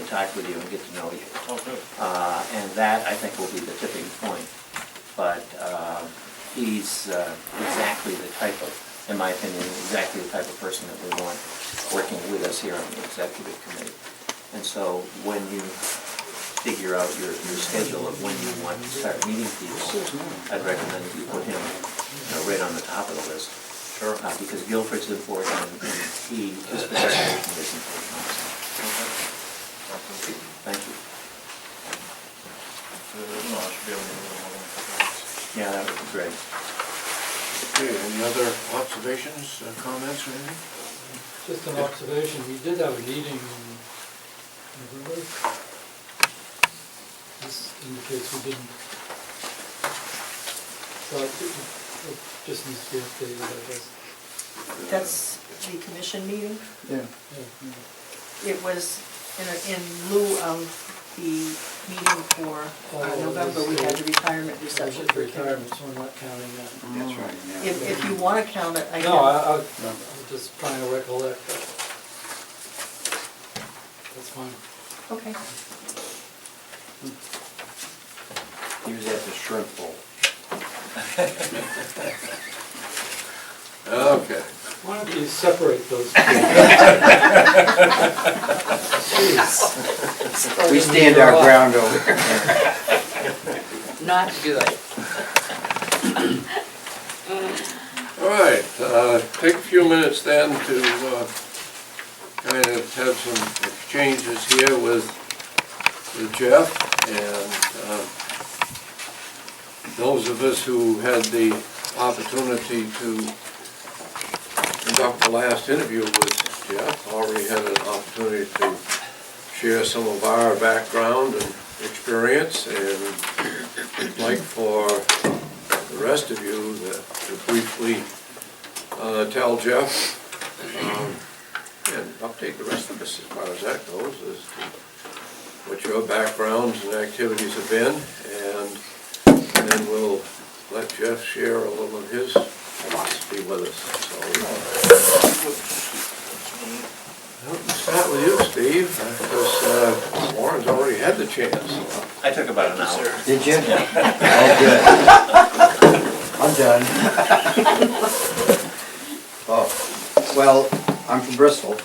talk with you and get to know you. Oh, good. And that, I think, will be the tipping point. But he's exactly the type of, in my opinion, exactly the type of person that we want working with us here on the executive committee. And so when you figure out your schedule of when you want to start meeting people, I'd recommend you put him right on the top of the list. Sure. Because Guilford's important and his participation is important also. Thank you. No, I should be able to do it in a couple of weeks. Yeah, that would be great. Okay, any other observations, comments, or anything? Just an observation, we did have a meeting in November. This indicates we didn't. So it just needs to be updated, I guess. That's the commission meeting. Yeah. It was in lieu of the meeting for November, we had the retirement reception. for Retirement, so we're not counting that. That's right, yeah. If you want to count it, I can. No, I was just trying to recollect. That's fine. Okay. He was at the shrimp bowl. Okay. Why don't you separate those two? Jeez. We stand our ground over here. Not good. All right, take a few minutes then to kind of have some exchanges here with Jeff, and those of us who had the opportunity to conduct the last interview with Jeff already had an opportunity to share some of our background and experience, and I'd like for the rest of you to briefly tell Jeff and update the rest of us as far as that goes as to what your backgrounds and activities have been, and then we'll let Jeff share a little of his philosophy with us. So, I'll start with you, Steve, because Warren's already had the chance. I took about an hour. Did you? Oh, good. I'm done. Oh, well, I'm from Bristol,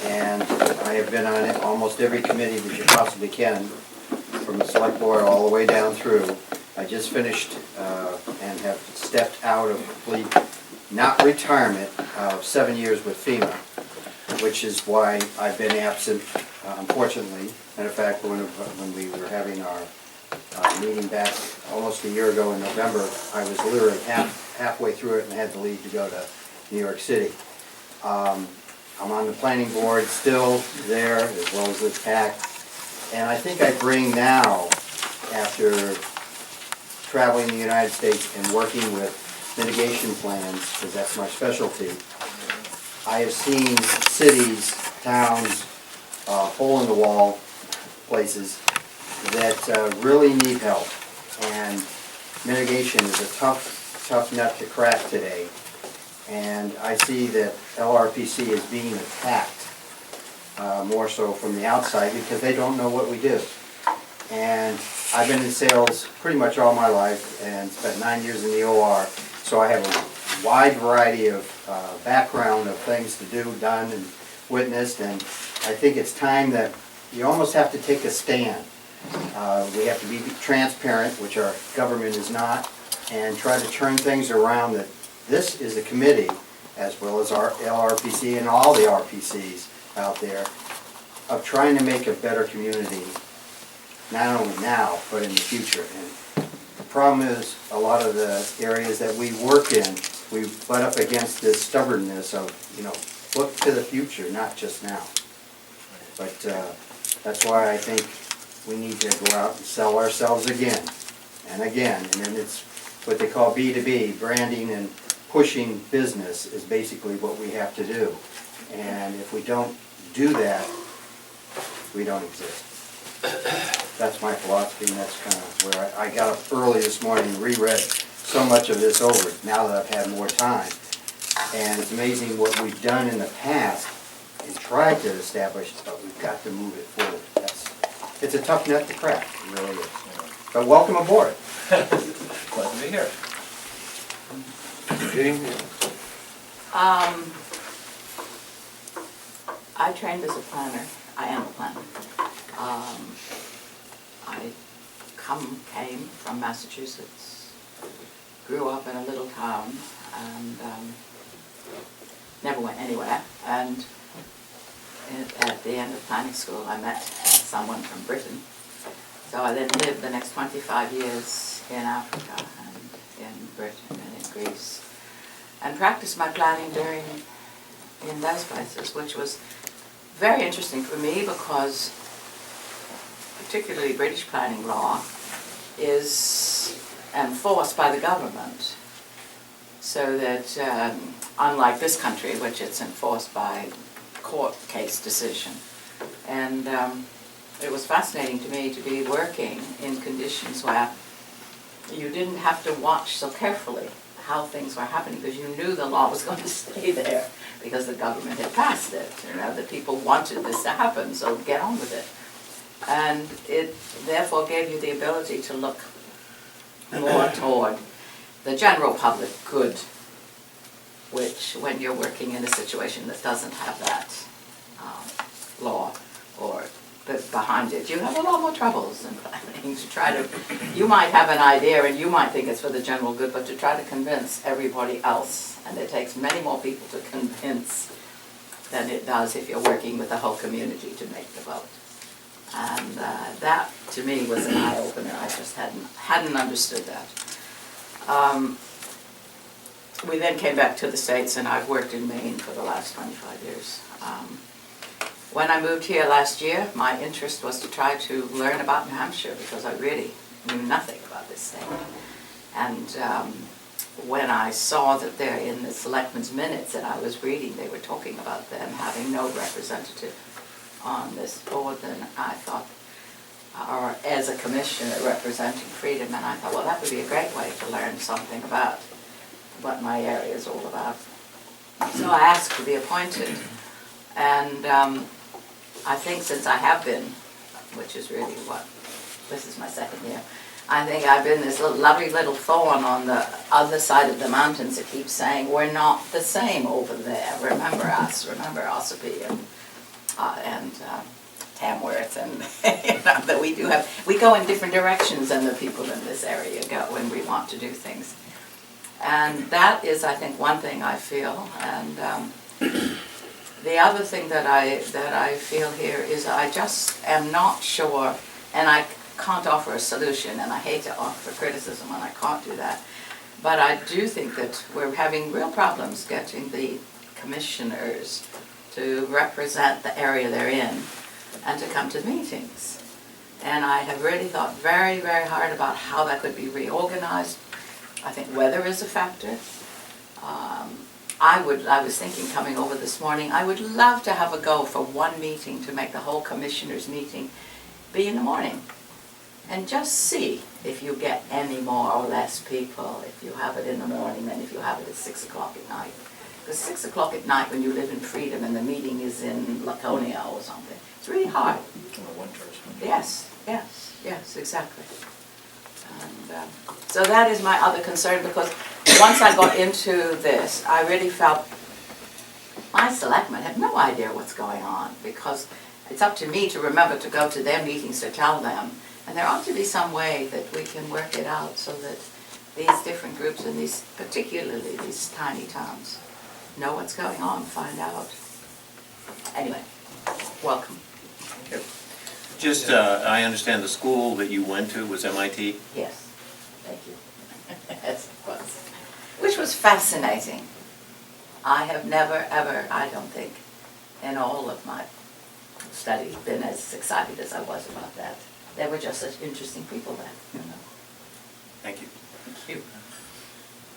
and I have been on almost every committee that you possibly can, from the select board all the way down through. I just finished and have stepped out of complete, not retirement, of 7 years with FEMA, which is why I've been absent, unfortunately. Matter of fact, when we were having our meeting back almost a year ago in November, I was literally halfway through it and had to leave to go to New York City. I'm on the planning board still there, as well as the TAC, and I think I bring now, after traveling the United States and working with mitigation plans, because that's my specialty, I have seen cities, towns, hole-in-the-wall places that really need help, and mitigation is a tough nut to crack today. And I see that Lrpc is being attacked more so from the outside because they don't know what we do. And I've been in sales pretty much all my life and spent 9 years in the OR, so I have a wide variety of background of things to do, done, and witnessed, and I think it's time that you almost have to take a stand. We have to be transparent, which our government is not, and try to turn things around that this is a committee, as well as our Lrpc and all the RPCs out there, of trying to make a better community, not only now, but in the future. And the problem is, a lot of the areas that we work in, we butt up against this stubbornness of, look to the future, not just now. But that's why I think we need to go out and sell ourselves again and again. And then it's what they call B2B, branding and pushing business is basically what we have to do. And if we don't do that, we don't exist. That's my philosophy, and that's kind of where I got up early this morning and reread so much of this over now that I've had more time. And it's amazing what we've done in the past and tried to establish, but we've got to move it forward. That's It's a tough nut to crack, It really is, yeah. but welcome aboard. Glad to be here. Jean? I trained as a planner. I am a planner. I came from Massachusetts, grew up in a little town, and never went anywhere. And at the end of planning school, I met someone from Britain. So I then lived the next 25 years in Africa and in Britain and in Greece, and practiced my planning in those places, which was very interesting for me because particularly British planning law is enforced by the government, so that unlike this country, which it's enforced by court case decision. And it was fascinating to me to be working in conditions where you didn't have to watch so carefully how things were happening because you knew the law was going to stay there because the government had passed it. You know, the people wanted this to happen, so get on with it. And it therefore gave you the ability to look more toward the general public good, which when you're working in a situation that doesn't have that law or behind it, you have a lot more troubles in planning to try to, you might have an idea and you might think it's for the general good, but to try to convince everybody else, and it takes many more people to convince than it does if you're working with the whole community to make the vote. And that, to me, was an eye-opener. I just hadn't understood that. We then came back to the States, and I've worked in Maine for the last 25 years. When I moved here last year, my interest was to try to learn about New Hampshire because I really knew nothing about this state. And when I saw that there in the selectmen's minutes that I was reading, they were talking about them having no representative on this board, then I thought, or as a commissioner representing freedom, and I thought, well, that would be a great way to learn something about what my area is all about. So I asked to be appointed, and I think since I have been, which is really this is my second year, I think I've been this lovely little thorn on the other side of the mountains that keeps saying, we're not the same over there, remember us, remember Ossipee and Tamworth, and you know, that we go in different directions than the people in this area go when we want to do things. And that is, I think, one thing I feel. And the other thing that I feel here is I just am not sure, and I can't offer a solution, and I hate to offer criticism when I can't do that, but I do think that we're having real problems getting the commissioners to represent the area they're in and to come to meetings. And I have really thought very, very hard about how that could be reorganized. I think weather is a factor. I was thinking coming over this morning, I would love to have a go for one meeting to make the whole commissioners meeting be in the morning. And just see if you get any more or less people if you have it in the morning than if you have it at 6 o'clock at night. Because 6 o'clock at night when you live in Freedom and the meeting is in Laconia or something, it's really hard. In the winters. Yes, exactly. And so that is my other concern, because once I got into this, I really felt my selectmen have no idea what's going on, because it's up to me to remember to go to their meetings to tell them. And there ought to be some way that we can work it out so that these different groups in these, particularly these tiny towns, know what's going on, find out. Anyway, welcome. Just, I understand the school that you went to was MIT? Yes, thank you. Yes, it was. Which was fascinating. I have never, ever, I don't think, in all of my studies, been as excited as I was about that. There were just such interesting people there, you know. Thank you. Thank you.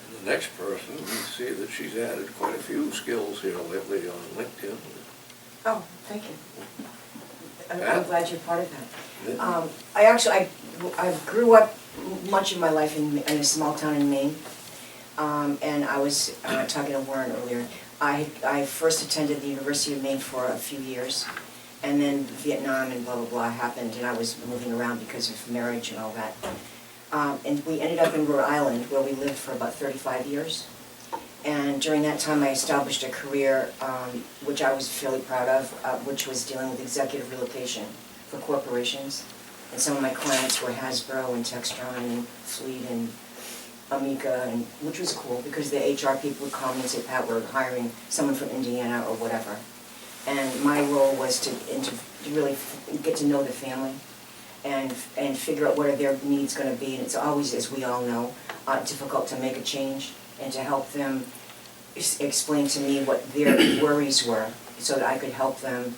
And the next person, we see that she's added quite a few skills here lately on LinkedIn. Oh, thank you. Yeah. I'm glad you're part of that. Yeah. I grew up much of my life in a small town in Maine, and I was talking to Warren earlier. I first attended the University of Maine for a few years, And then Vietnam and blah, blah, blah happened, and I was moving around because of marriage and all that. And we ended up in Rhode Island, where we lived for about 35 years. And during that time, I established a career, which I was fairly proud of, which was dealing with executive relocation for corporations. And some of my clients were Hasbro and Textron and Fleet and Amica, and which was cool because the HR people would call me and say, Pat, we're hiring someone from Indiana or whatever. And my role was to really get to know the family and figure out what are their needs going to be. And it's always, as we all know, difficult to make a change and to help them explain to me what their worries were so that I could help them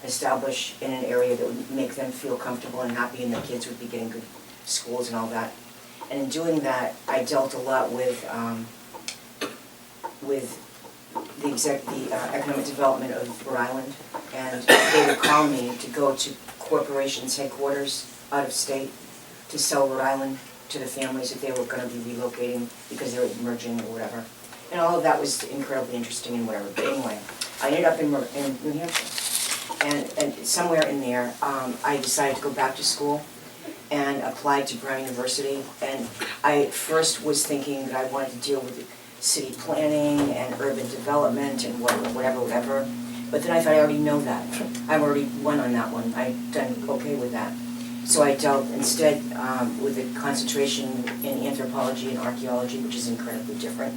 establish in an area that would make them feel comfortable and happy and their kids would be getting good schools and all that. And in doing that, I dealt a lot with the economic development of Rhode Island, and they would call me to go to corporations' headquarters out of state to sell Rhode Island to the families if they were going to be relocating because they were merging or whatever. And all of that was incredibly interesting and whatever. But anyway, I ended up in New Hampshire, and somewhere in there, I decided to go back to school and applied to Brown University. And I first was thinking that I wanted to deal with city planning and urban development and whatever. But then I thought I already know that. I've already won on that one. I've done okay with that. So I dealt instead with a concentration in anthropology and archaeology, which is incredibly different.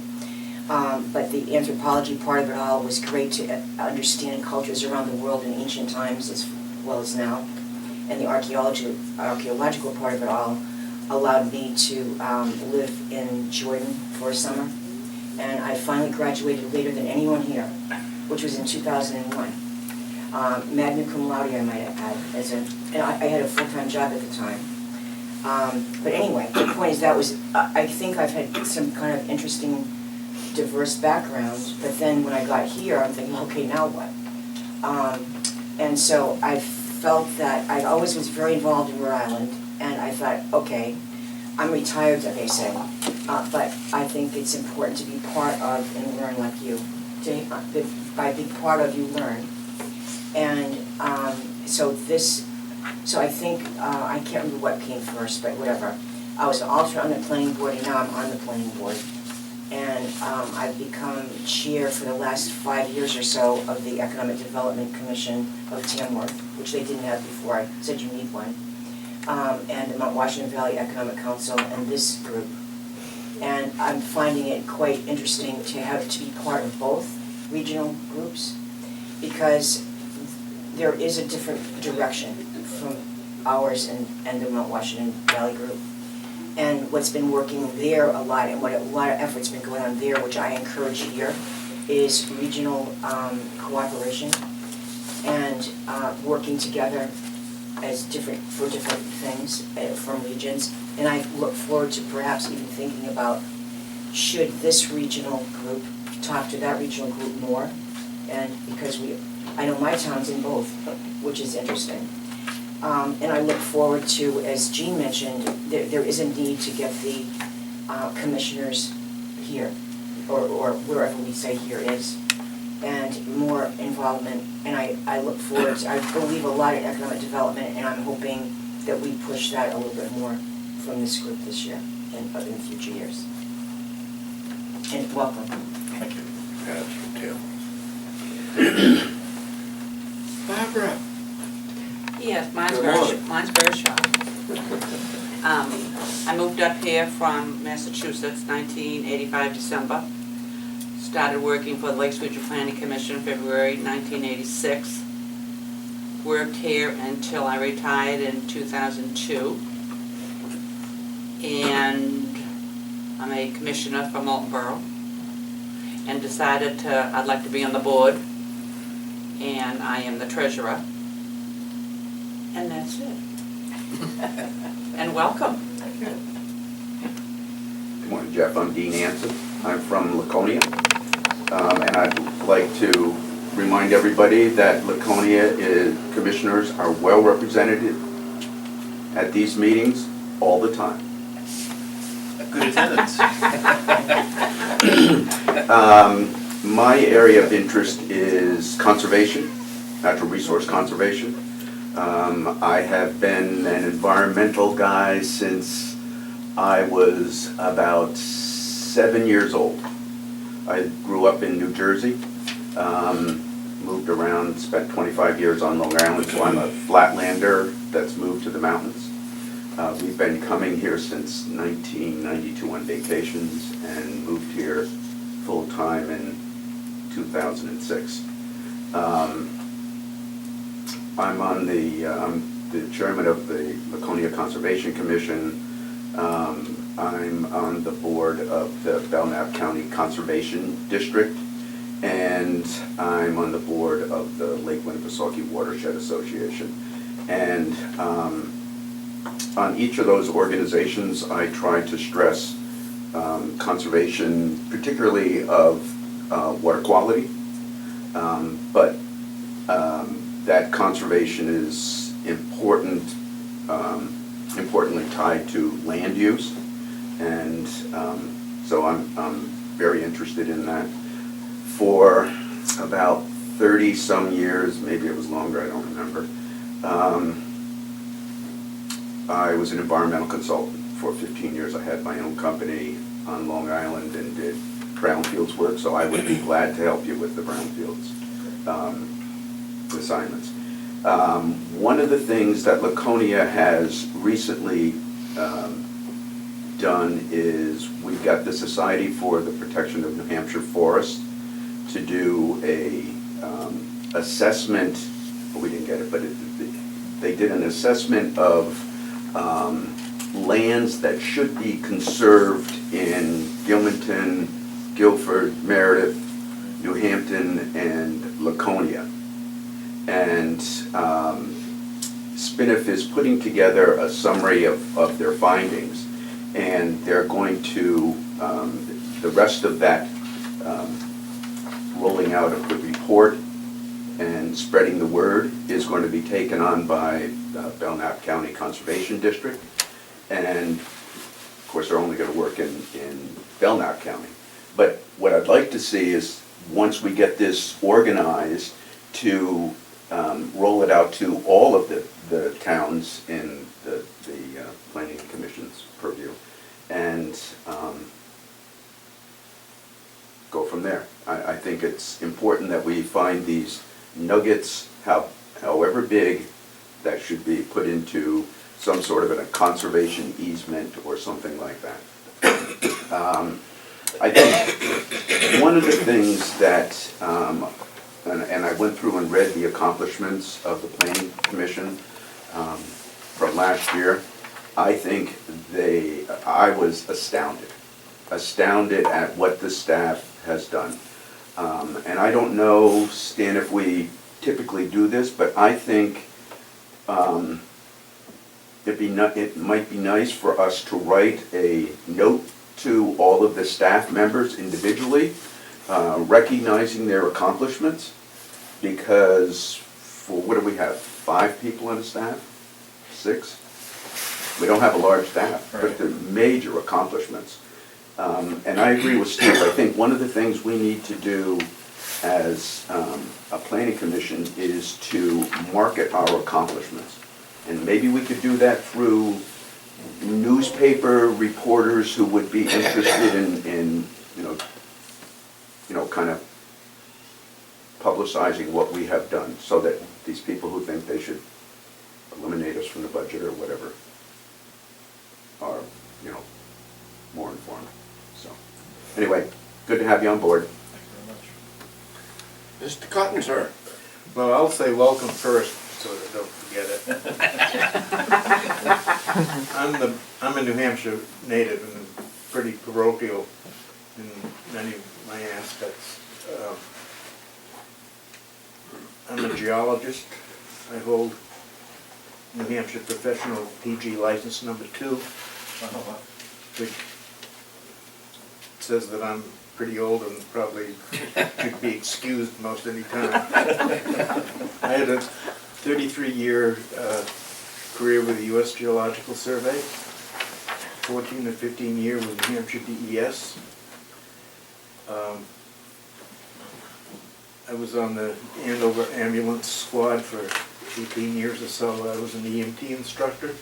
But the anthropology part of it all was great to understand cultures around the world in ancient times as well as now. And the archaeological part of it all allowed me to live in Jordan for a summer. And I finally graduated later than anyone here, which was in 2001. Magna cum laude, I might have had, and I had a full-time job at the time. But anyway, the point is I think I've had some kind of interesting, diverse background, but then when I got here, I'm thinking, okay, now what? And so I felt that I always was very involved in Rhode Island, and I thought, okay, I'm retired, they say, but I think it's important to be part of and learn like you. By being part of, you learn. And so I think, I can't remember what came first, but whatever. I was an alternate on the planning board, and now I'm on the planning board. And I've become chair for the last 5 years or so of the Economic Development Commission of Tamworth, which they didn't have before. I said you need one. And the Mount Washington Valley Economic Council and this group. And I'm finding it quite interesting to be part of both regional groups, because there is a different direction from ours and the Mount Washington Valley group. And what's been working there a lot, and what a lot of effort's been going on there, which I encourage here, is regional cooperation and working together for different things from regions. And I look forward to perhaps even thinking about, should this regional group talk to that regional group more? And because I know my town's in both, which is interesting. And I look forward to, as Jean mentioned, there is a need to get the commissioners here, or wherever we say here is, and more involvement. And I look forward to, I believe a lot in economic development, and I'm hoping that we push that a little bit more from this group this year and in future years. And welcome. Thank you. That's Tim. Barbara. Yes, mine's Good very, morning. mine's very short. I moved up here from Massachusetts, 1985 December. Started working for the Lakes Regional Planning Commission February 1986. Worked here until I retired in 2002. And I'm a commissioner for Molten Borough. And decided I'd like to be on the board. And I am the treasurer. And that's it. And welcome. Good morning, Jeff. I'm Dean Anson. I'm from Laconia. And I'd like to remind everybody that Laconia commissioners are well represented at these meetings all the time. Good attendance. My area of interest is conservation natural resource conservation. I have been an environmental guy since I was about 7 years old. I grew up in New Jersey, moved around, spent 25 years on Long Island, so I'm a flatlander that's moved to the mountains. We've been coming here since 1992 on vacations and moved here full-time in 2006. I'm the chairman of the Laconia Conservation Commission. I'm on the board of the Belknap County Conservation District, and I'm on the board of the Lake Winnipesaukee Watershed Association. And on each of those organizations, I try to stress conservation, particularly of water quality, but that conservation is important, importantly tied to land use, and so I'm very interested in that. For about 30-some years, maybe it was longer, I don't remember, I was an environmental consultant. For 15 years I had my own company on Long Island and did brownfields work, so I would be glad to help you with the brownfields assignments. One of the things that Laconia has recently done is we've got the Society for the Protection of New Hampshire Forests to do a assessment. Well, we didn't get it, but they did an assessment of lands that should be conserved in Gilmanton, Guilford, Meredith, New Hampton, and Laconia. And SPNF is putting together a summary of their findings, and they're going to, the rest of that rolling out of the report and spreading the word is going to be taken on by the Belknap County Conservation District. And of course, they're only going to work in Belknap County. But what I'd like to see is, once we get this organized, to roll it out to all of the towns in the Planning Commission's purview, and go from there. I think it's important that we find these nuggets, however big, that should be put into some sort of a conservation easement or something like that. I think one of the things that, and I went through and read the accomplishments of the Planning Commission from last year. I think I was astounded at what the staff has done. And I don't know, Stan, if we typically do this, but I think it might be nice for us to write a note to all of the staff members individually, recognizing their accomplishments, because for, what do we have, 5 people on the staff? 6? We don't have a large staff, but they're major accomplishments. And I agree with Steve. I think one of the things we need to do as a planning commission is to market our accomplishments. And maybe we could do that through newspaper reporters who would be interested in kind of publicizing what we have done, so that these people who think they should eliminate us from the budget or whatever are, more informed. So, anyway, good to have you on board. Thank you very much. Mr. Cotton, sir. Well, I'll say welcome first, so that I don't forget it. I'm a New Hampshire native and pretty parochial in many of my aspects. I'm a geologist. I hold New Hampshire Professional PG License number 2, which says that I'm pretty old and probably should be excused most any time. I had a 33-year career with the U.S. Geological Survey, 14 to 15 years with New Hampshire DES. I was on the Andover ambulance squad for 18 years or so. I was an EMT instructor.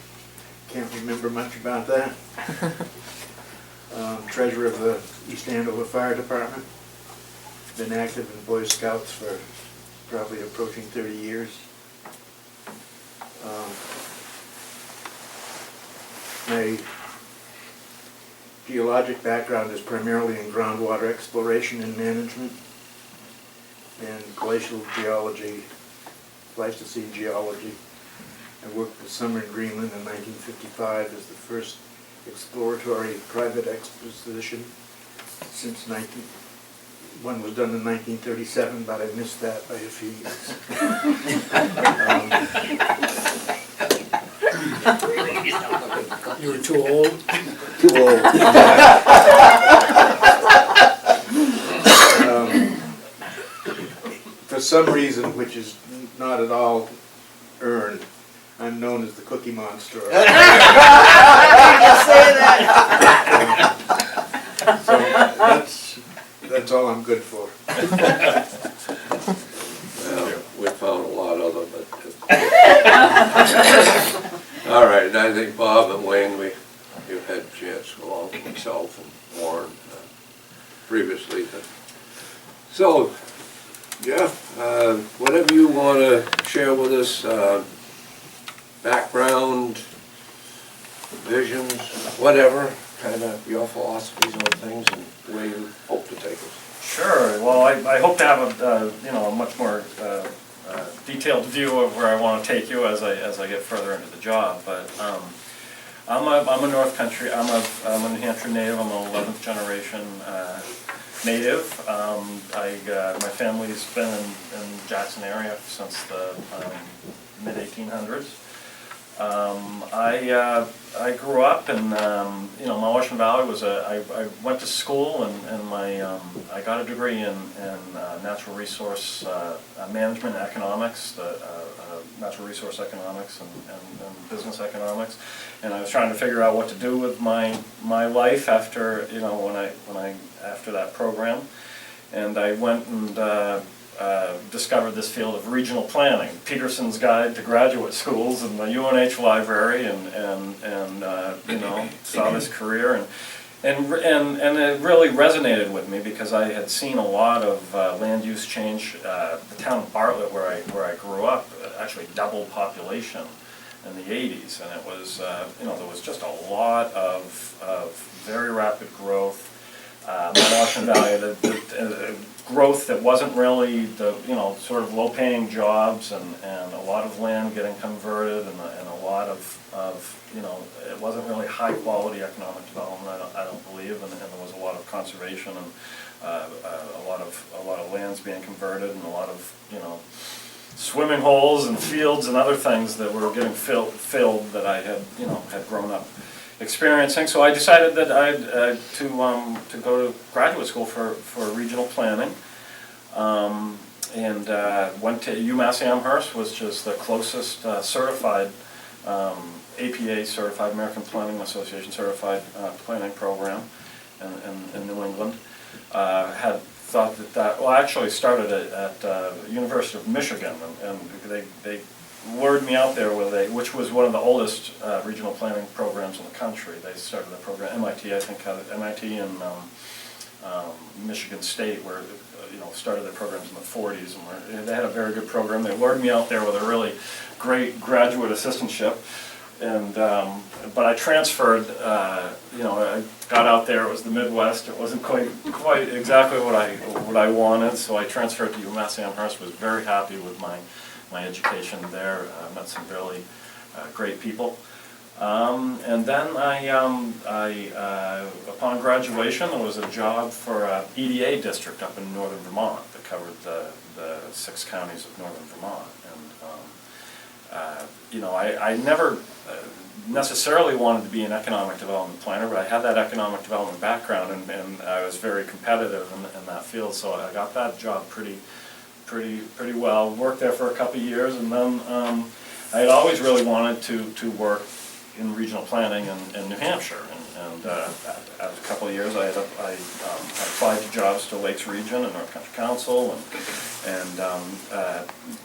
Can't remember much about that. Treasurer of the East Andover Fire Department. Been active in Boy Scouts for probably approaching 30 years. My geologic background is primarily in groundwater exploration and management and glacial geology, Pleistocene geology. I worked with Summer in Greenland in 1955 as the first exploratory private expedition since one was done in 1937, but I missed that by a few years. You were too old? Too old. For some reason, which is not at all earned, I'm known as the Cookie Monster. So that's all I'm good for. Well, we found a lot of them, but. All right, I think Bob and Wayne, you've had a chance along with myself and Warren previously. So, Jeff, whatever you want to share with us, background, visions, whatever, kind of your philosophies on things and where you hope to take us. Sure. Well, I hope to have a much more detailed view of where I want to take you as I get further into the job. But I'm a North Country. I'm a New Hampshire native. I'm an 11th generation native. My family's been in Jackson area since the mid 1800s. I grew up in Washington Valley was I went to school and I got a degree in natural resource management and economics, natural resource economics and business economics, and I was trying to figure out what to do with my life after after that program, and I went and discovered this field of regional planning, Peterson's Guide to Graduate Schools, and the UNH Library, and saw this career, and it really resonated with me because I had seen a lot of land use change. The town of Bartlett, where I grew up, actually doubled population in the 80s, and it was there was just a lot of very rapid growth. Washington Valley, the growth that wasn't really the sort of low-paying jobs and a lot of land getting converted and a lot of it wasn't really high-quality economic development. I don't believe, and there was a lot of conservation and a lot of lands being converted and a lot of swimming holes and fields and other things that were getting filled that I had had grown up experiencing. So I decided that I'd to go to graduate school for regional planning, and went to UMass Amherst, which is the closest certified APA certified, American Planning Association certified planning program in New England. Had thought well, I actually started at University of Michigan, and they lured me out there which was one of the oldest regional planning programs in the country. They started the program. MIT, I think, had MIT and Michigan State, where started their programs in the 40s, and they had a very good program. They lured me out there with a really great graduate assistantship, and but I transferred. I got out there. It was the Midwest. It wasn't quite exactly what I wanted, so I transferred to UMass Amherst. Was very happy with my education there. Met some really great people, and then upon graduation, there was a job for an EDA district up in northern Vermont that covered the 6 counties of northern Vermont. And I never necessarily wanted to be an economic development planner, but I had that economic development background, and I was very competitive in that field, so I got that job pretty well. Worked there for a couple of years, and then I had always really wanted to work in regional planning in New Hampshire. And after a couple of years, I applied to jobs to Lakes Region and North Country Council, And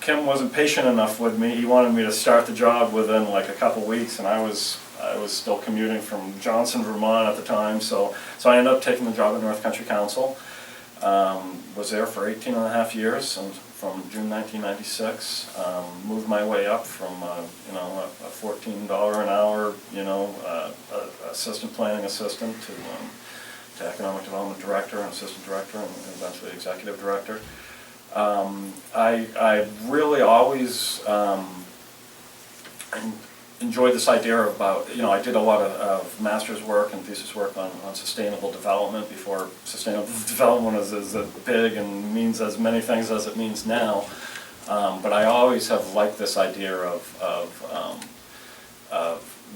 Kim wasn't patient enough with me. He wanted me to start the job within like a couple weeks, and I was still commuting from Johnson, Vermont at the time, so I ended up taking the job at North Country Council. Was there for 18 and a half years, and from June 1996, moved my way up from you know, a $14 an hour, you know, assistant planning assistant to economic development director and assistant director and eventually executive director. I really always enjoyed this idea about, you know, I did a lot of master's work and thesis work on sustainable development before sustainable development was as big and means as many things as it means now. But I always have liked this idea of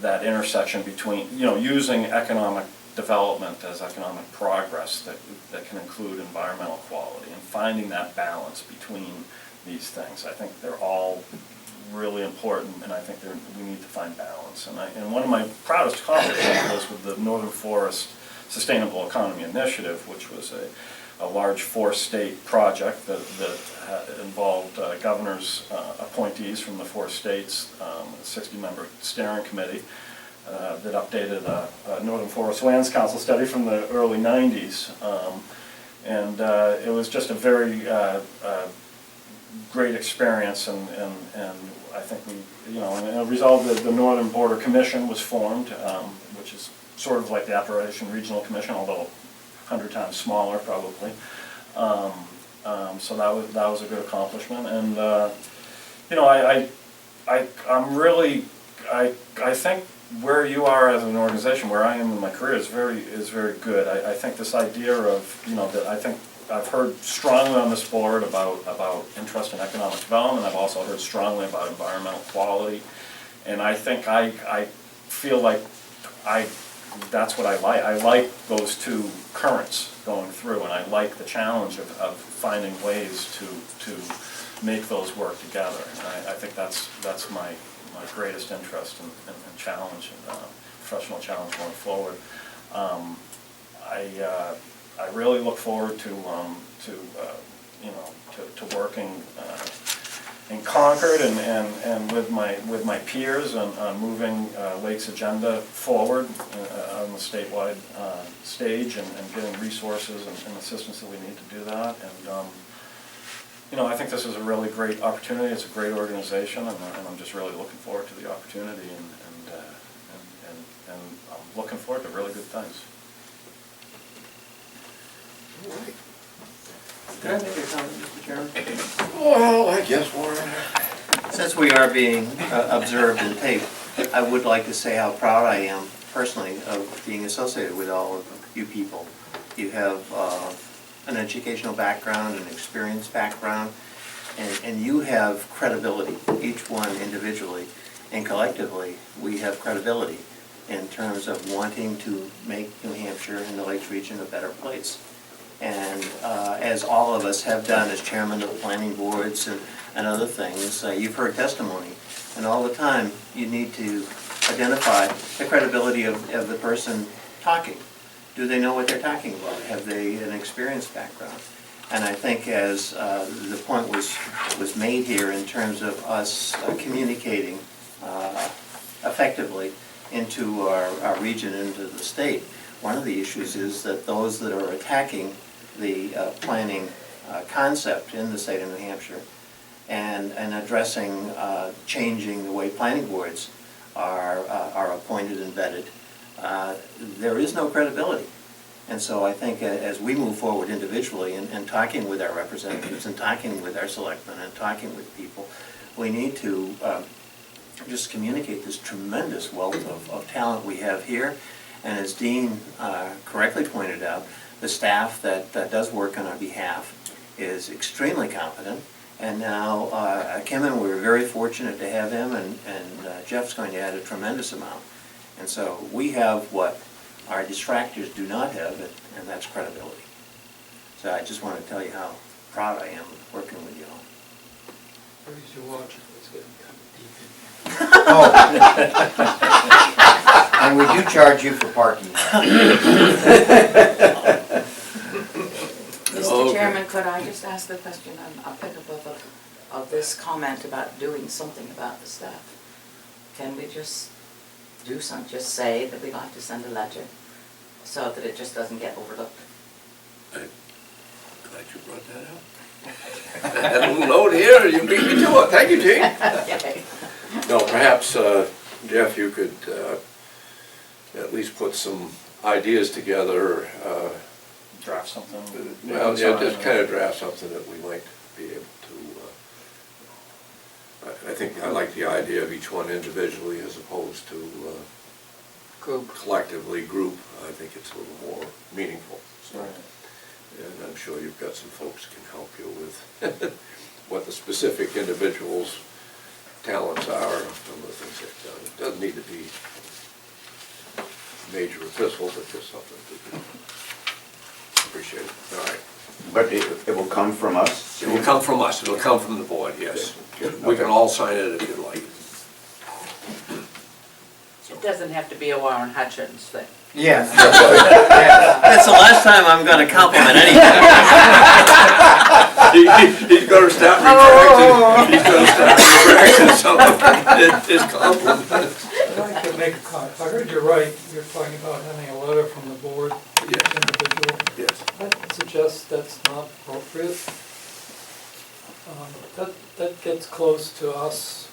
that intersection between, you know, using economic development as economic progress that can include environmental quality and finding that balance between these things. I think they're all really important, and I think we need to find balance. And one of my proudest accomplishments was with the Northern Forest Sustainable Economy Initiative, which was a large 4-state project that involved governors' appointees from the 4 states, a 60-member steering committee that updated a Northern Forest Lands Council study from the early 90s. And it was just a very great experience, and I think we, you know, and as a result, the Northern Border Commission was formed, which is sort of like the Appalachian Regional Commission, although 100 times smaller probably. So that was a good accomplishment, and you know, I'm really, I think where you are as an organization, where I am in my career, is very good. I think this idea of, you know, that I think I've heard strongly on this board about interest in economic development. I've also heard strongly about environmental quality, and I think I feel like that's what I like. I like those two currents going through, and I like the challenge of finding ways to make those work together. And I think that's my greatest interest and challenge, and professional challenge going forward. I really look forward to you know, to working in Concord and with my peers on moving Lake's agenda forward on the statewide stage, and getting resources and assistance that we need to do that. And you know, I think this is a really great opportunity. It's a great organization, and I'm just really looking forward to the opportunity, and I'm looking forward to really good things. Can I make a comment, Mr. Chairman? Well, I guess, Warren. Since we are being observed and taped, I would like to say how proud I am personally of being associated with all of you people. You have an educational background, an experience background, and you have credibility, each one individually, and collectively we have credibility in terms of wanting to make New Hampshire and the Lakes region a better place. And as all of us have done as chairman of planning boards and other things, you've heard testimony, and all the time you need to identify the credibility of the person talking. Do they know what they're talking about? Have they an experienced background? And I think as the point was made here in terms of us communicating effectively into our region, into the state, one of the issues is that those that are attacking the planning concept in the state of New Hampshire and addressing changing the way planning boards are appointed and vetted, there is no credibility. And so I think as we move forward individually and talking with our representatives and talking with our selectmen and talking with people, we need to just communicate this tremendous wealth of talent we have here. And as Dean correctly pointed out, the staff that does work on our behalf is extremely competent. And now Kim, and we're very fortunate to have him, and Jeff's going to add a tremendous amount. And so we have what our distractors do not have, and that's credibility. So I just want to tell you how proud I am of working with you all. Where's your watch? It's getting kind of deep in here. Oh. And we do charge you for parking. Mr. Chairman, could I I just ask the question, I'll pick up of this comment about doing something about the staff? Can we just do some, just say that we'd like to send a letter so that it just doesn't get overlooked? I'm glad you brought that up. I had a little note here, you beat me to it, thank you, Gene. Okay. No, perhaps, Jeff, you could at least put some ideas together. Draft something. Well, yeah, just kind of draft something that we might be able to, I think I like the idea of each one individually as opposed to collectively group. I think it's a little more meaningful. So. Right. And I'm sure you've got some folks who can help you with what the specific individuals' talents are, some of the things they've done. It doesn't need to be major epistle, but just something to do. Appreciate it. All right. But it will come from us? It will come from us. It'll come from the board, yes. We can all sign it if you'd like. It doesn't have to be a Warren Hutchins thing. Yes. That's the last time I'm gonna compliment anything. He's gonna stop retracting, he's gonna stop retracting some of his compliments. I'd like to make a comment. If I heard you right, you're talking about having a letter from the board to each Yes. individual. Yes. I suggest that's not appropriate. That gets close to us,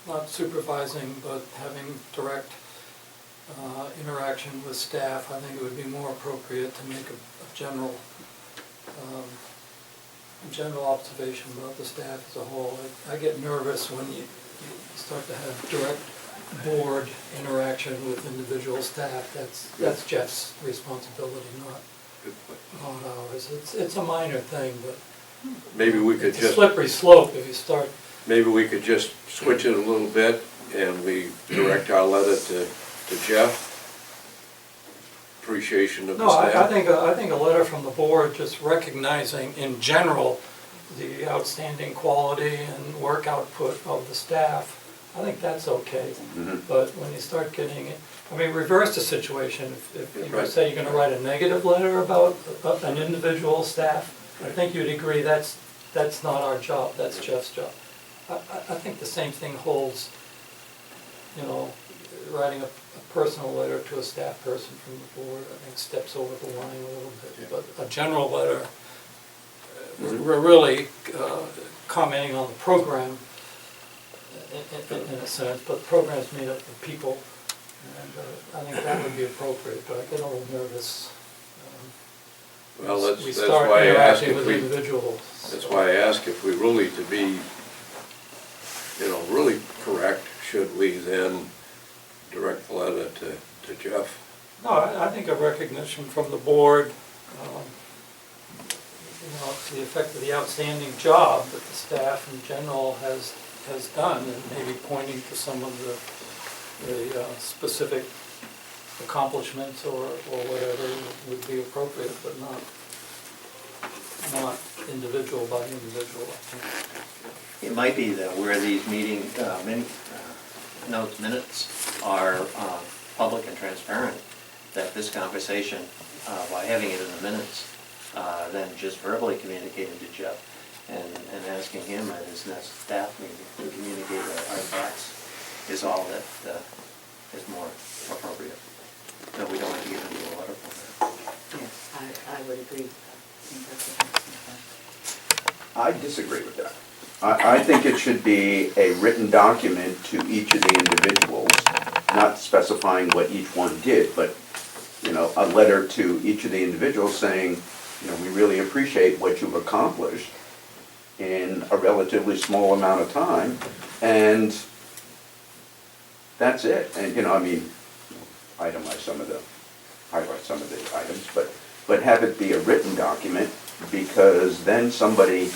not supervising, but having direct interaction with staff. I think it would be more appropriate to make a general observation about the staff as a whole. I get nervous when you start to have direct board interaction with individual staff. That's Jeff's responsibility, not ours. It's a minor thing, but Maybe we could it's a just, slippery slope if you start. maybe we could just switch it a little bit and we direct our letter to Jeff. Appreciation of the No, staff. I think a letter from the board just recognizing in general the outstanding quality and work output of the staff. I think that's okay. But when you start getting it, I mean, reverse the situation. If you Right. say you're gonna write a negative letter about an individual staff, I think you'd agree that's not our job, that's Jeff's job. I think the same thing holds, you know, writing a personal letter to a staff person from the board, I think steps over the line a little bit. But a general letter, we're really commenting on the program in a sense, but the program's made up of people, and I think that would be appropriate, but I get a little nervous. Well, We that's start why I ask interacting if with we, individuals. that's why I ask if we really, to be, you know, really correct, should we then direct the letter to Jeff? No, I think a recognition from the board, you know, to the effect of the outstanding job that the staff in general has done, and maybe pointing to some of the specific accomplishments or whatever would be appropriate, but not individual by individual, I think. It might be that where these meeting minutes are public and transparent, that this conversation, by having it in the minutes, then just verbally communicating to Jeff and asking him at his next staff meeting to communicate our thoughts is all that is more appropriate. No, we don't have to get into a letter format. Yes, I would agree. I disagree with that. I think it should be a written document to each of the individuals, not specifying what each one did, but, you know, a letter to each of the individuals saying, you know, we really appreciate what you've accomplished in a relatively small amount of time, and that's it. And, you know, I mean, highlight some of the items, but have it be a written document, because then somebody,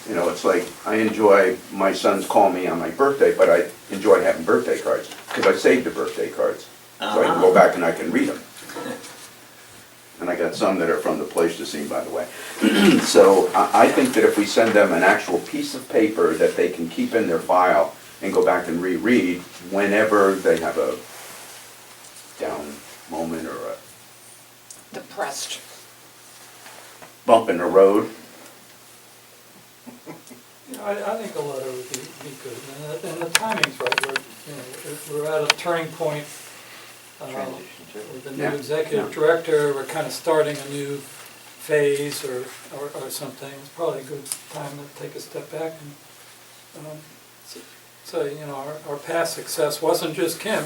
you know, it's like, I enjoy, my sons call me on my birthday, but I enjoy having birthday cards, because I saved the birthday cards, so I can go back and I can read them. And I got some that are from the Pleistocene, by the way. So I think that if we send them an actual piece of paper that they can keep in their file and go back and reread whenever they have a down moment or a... Depressed. bump in the road. I think a letter would be good, and the timing's right, we're at a turning point. With the new Yeah. executive director, we're kind of starting a new phase or something. It's probably a good time to take a step back and, so, our past success wasn't just Kim,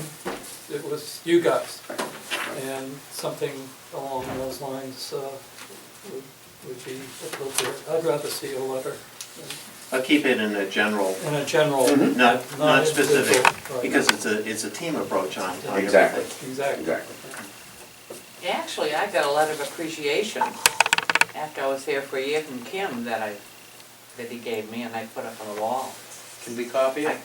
it was you guys. And something along those lines would be appropriate. I'd rather see a letter I'll keep it in a general, in a general. not specific, individual, right. because it's a team approach on Exactly. everything. Exactly. Exactly. Actually, I got a letter of appreciation after I was here for a year from Kim that he gave me and I put up on the wall. Can we copy it?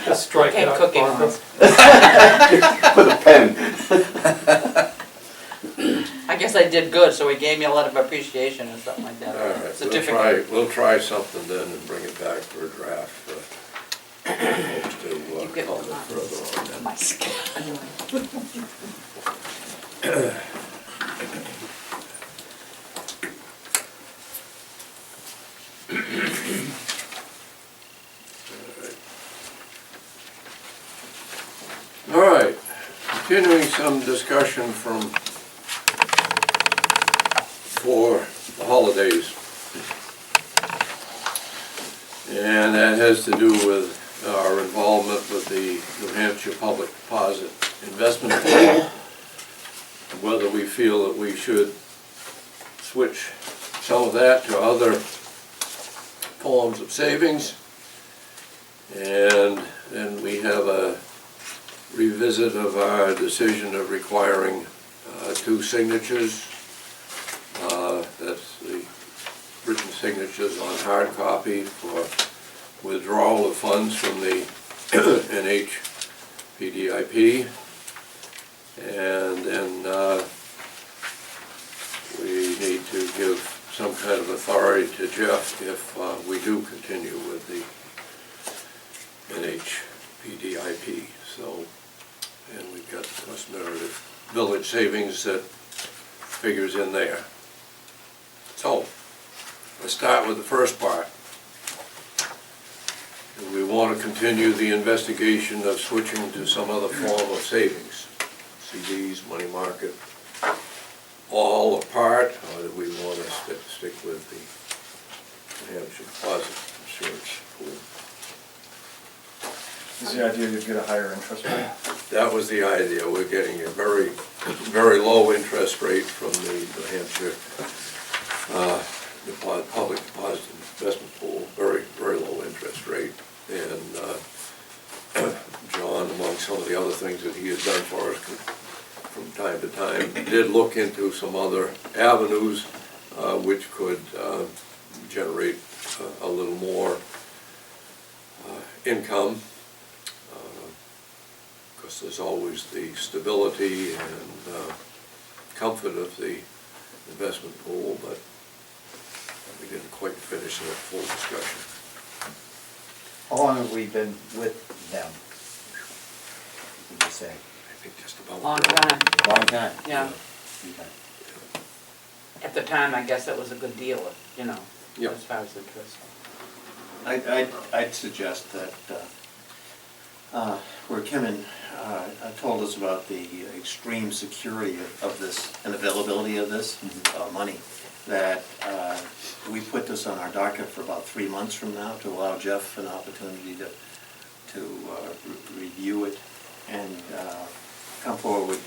Just strike Okay, it out, cooking Barbara. ones. With a pen. I guess I did good, so he gave me a letter of appreciation or something like All that. right, Certificate. we'll try something then and bring it back for a draft. Folks to You get comment one. further on that. My skin. All right, continuing some discussion for the holidays. And that has to do with our involvement with the New Hampshire Public Deposit Investment Pool. Whether we feel that we should switch some of that to other forms of savings. And then we have a revisit of our decision of requiring 2 signatures. That's the written signatures on hard copy for withdrawal of funds from the NHPDIP. And then we need to give some kind of authority to Jeff if we do continue with the NHPDIP. So, and we've got the customary village savings that figures in there. So, let's start with the first part. Do we want to continue the investigation of switching to some other form of savings? CDs, money market, all or part, or do we want to stick with the New Hampshire Deposit Insurance Pool? Is the idea you'd get a higher interest rate? That was the idea. We're getting a very, very low interest rate from the New Hampshire Public Deposit Investment Pool. Very, very low interest rate. And John, among some of the other things that he has done for us from time to time, did look into some other avenues which could generate a little more income. Because there's always the stability and comfort of the investment pool, but we didn't quite finish that full discussion. How long have we been with them? Would you say? I think just about. Long time, Long time? yeah. Okay. At the time, I guess that was a good deal, Yep. as far as interest. I'd suggest that where Kim told us about the extreme security of this and availability of this money, that we put this on our docket for about 3 months from now to allow Jeff an opportunity to review it and come forward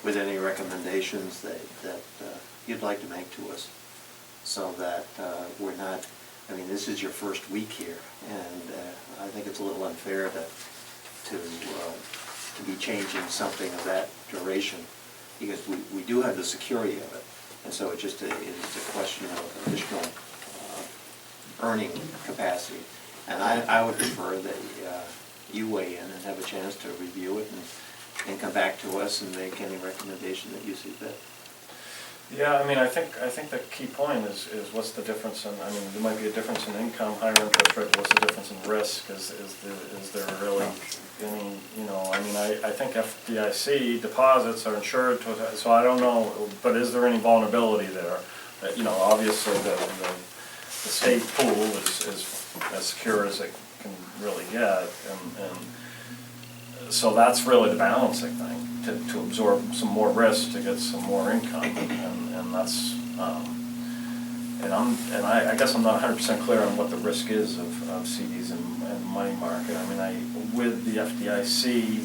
with any recommendations that you'd like to make to us, so that we're not, I mean, this is your first week here, and I think it's a little unfair to be changing something of that duration, because we do have the security of it, and so it's just a question of additional earning capacity. And I would prefer that you weigh in and have a chance to review it and come back to us and make any recommendation that you see fit. Yeah, I mean, I think the key point is what's the difference in, I mean, there might be a difference in income, higher interest rate, but what's the difference in risk? Is there really any, I mean, I think FDIC deposits are insured, so I don't know, but is there any vulnerability there? Obviously the state pool is as secure as it can really get, and so that's really the balancing thing, to absorb some more risk to get some more income, and that's, I guess I'm not 100% clear on what the risk is of CDs and money market. I mean, with the FDIC,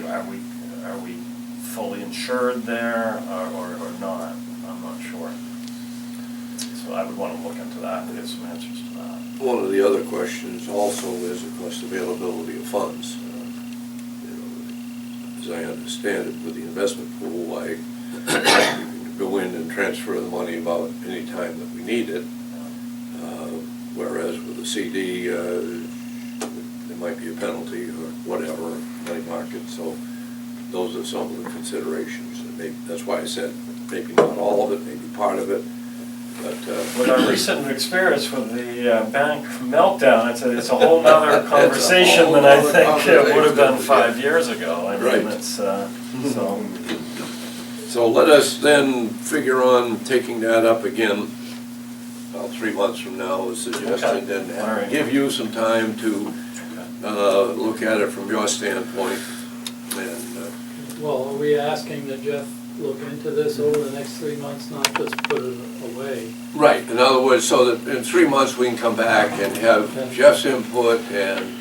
are we fully insured there or not? I'm not sure. So I would want to look into that and get some answers to that. One of the other questions also is, of course, availability of funds. As I understand it, with the investment pool, you can go in and transfer the money about any time that we need it. Whereas with a CD, there might be a penalty or whatever, money market. So those are some of the considerations. And that's why I said maybe not all of it, maybe part of it. But, with our recent experience with the bank meltdown, it's a whole other conversation than I think it would have been 5 years ago. I mean, right. It's, So let us then figure on taking that up again about 3 months from now, as suggested, Okay. and Right. give you some time to look at it from your standpoint. And Well, are we asking that Jeff look into this over the next 3 months, not just put it away? right, in other words, so that in 3 months we can come back and have Jeff's input and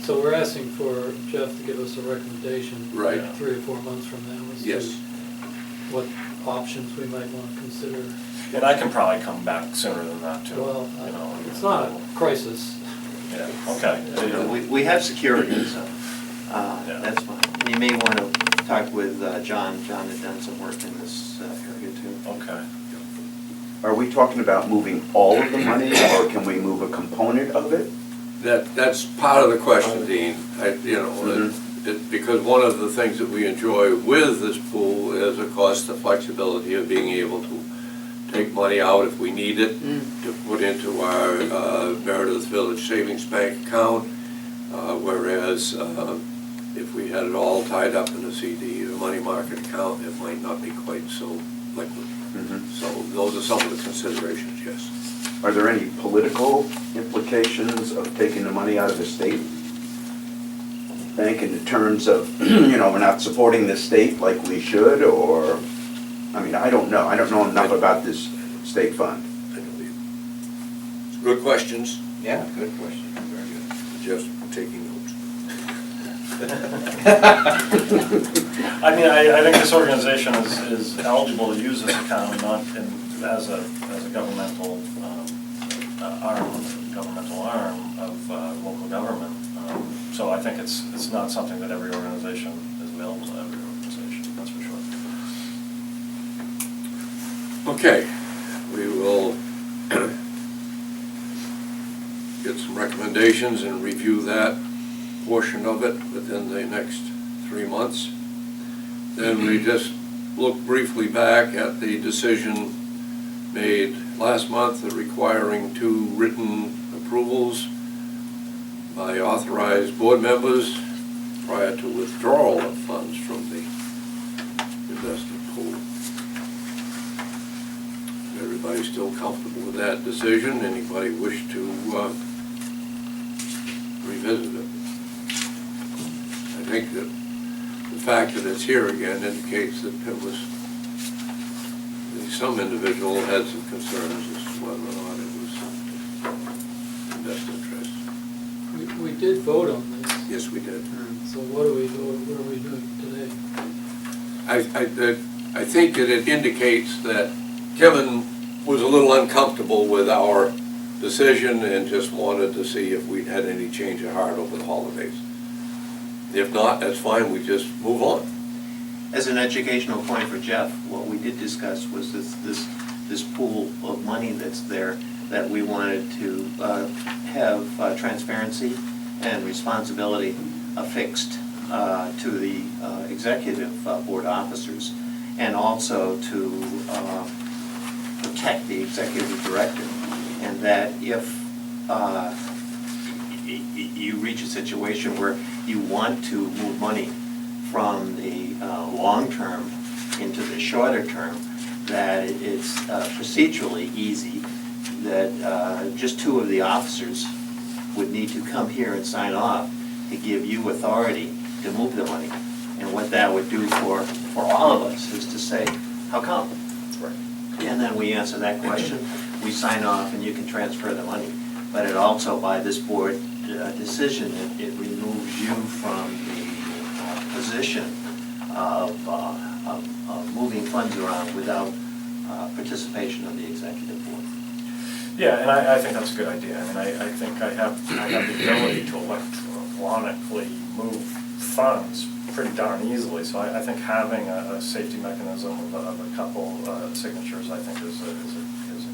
So we're asking for Jeff to give us a recommendation. Right. 3 or 4 months from now as yes. to what options we might want to consider. and I can probably come back sooner than that too. Well, it's not a crisis. Yeah, okay. We have security, so Yeah. that's fine. You may want to talk with John. John had done some work in this area too. Okay. Are we talking about moving all of the money, or can we move a component of it? That's part of the question, Dean. Because one of the things that we enjoy with this pool is, of course, the flexibility of being able to take money out if we need it, to put into our Meredith Village Savings Bank account, whereas if we had it all tied up in a CD or money market account, it might not be quite so liquid. So those are some of the considerations, yes. Are there any political implications of taking the money out of the state bank in terms of, we're not supporting the state like we should, or, I mean, I don't know. I don't know enough about this state fund. I know you. Good questions. Yeah, good question, very good. Just taking notes. I mean, I think this organization is eligible to use this account, not as a governmental arm of local government. So I think it's not something that every organization is available to every organization, that's for sure. Okay, we will get some recommendations and review that portion of it within the next 3 months. Then we just look briefly back at the decision made last month requiring 2 written approvals by authorized board members prior to withdrawal of funds from the investment pool. Everybody still comfortable with that decision? Anybody wish to revisit it? I think that the fact that it's here again indicates that there was, some individual had some concerns as to whether or not it was in best interest. We did vote on this. Yes, we did. So what are we doing today? I think that it indicates that Kevin was a little uncomfortable with our decision and just wanted to see if we'd had any change of heart over the holidays. If not, that's fine, we just move on. As an educational point for Jeff, what we did discuss was this pool of money that's there that we wanted to have transparency and responsibility affixed to the executive board officers, and also to protect the executive director, and that if you reach a situation where you want to move money from the long-term into the shorter term, that it's procedurally easy, that just two of the officers would need to come here and sign off to give you authority to move the money. And what that would do for all of us is to say, how come? Right. And then we answer that question, we sign off, and you can transfer the money. But it also, by this board decision, it removes you from the position of moving funds around without participation of the executive board. Yeah, and I think that's a good idea. I mean, I think I have the ability to electronically move funds pretty darn easily, so I think having a safety mechanism of a couple signatures, I think is a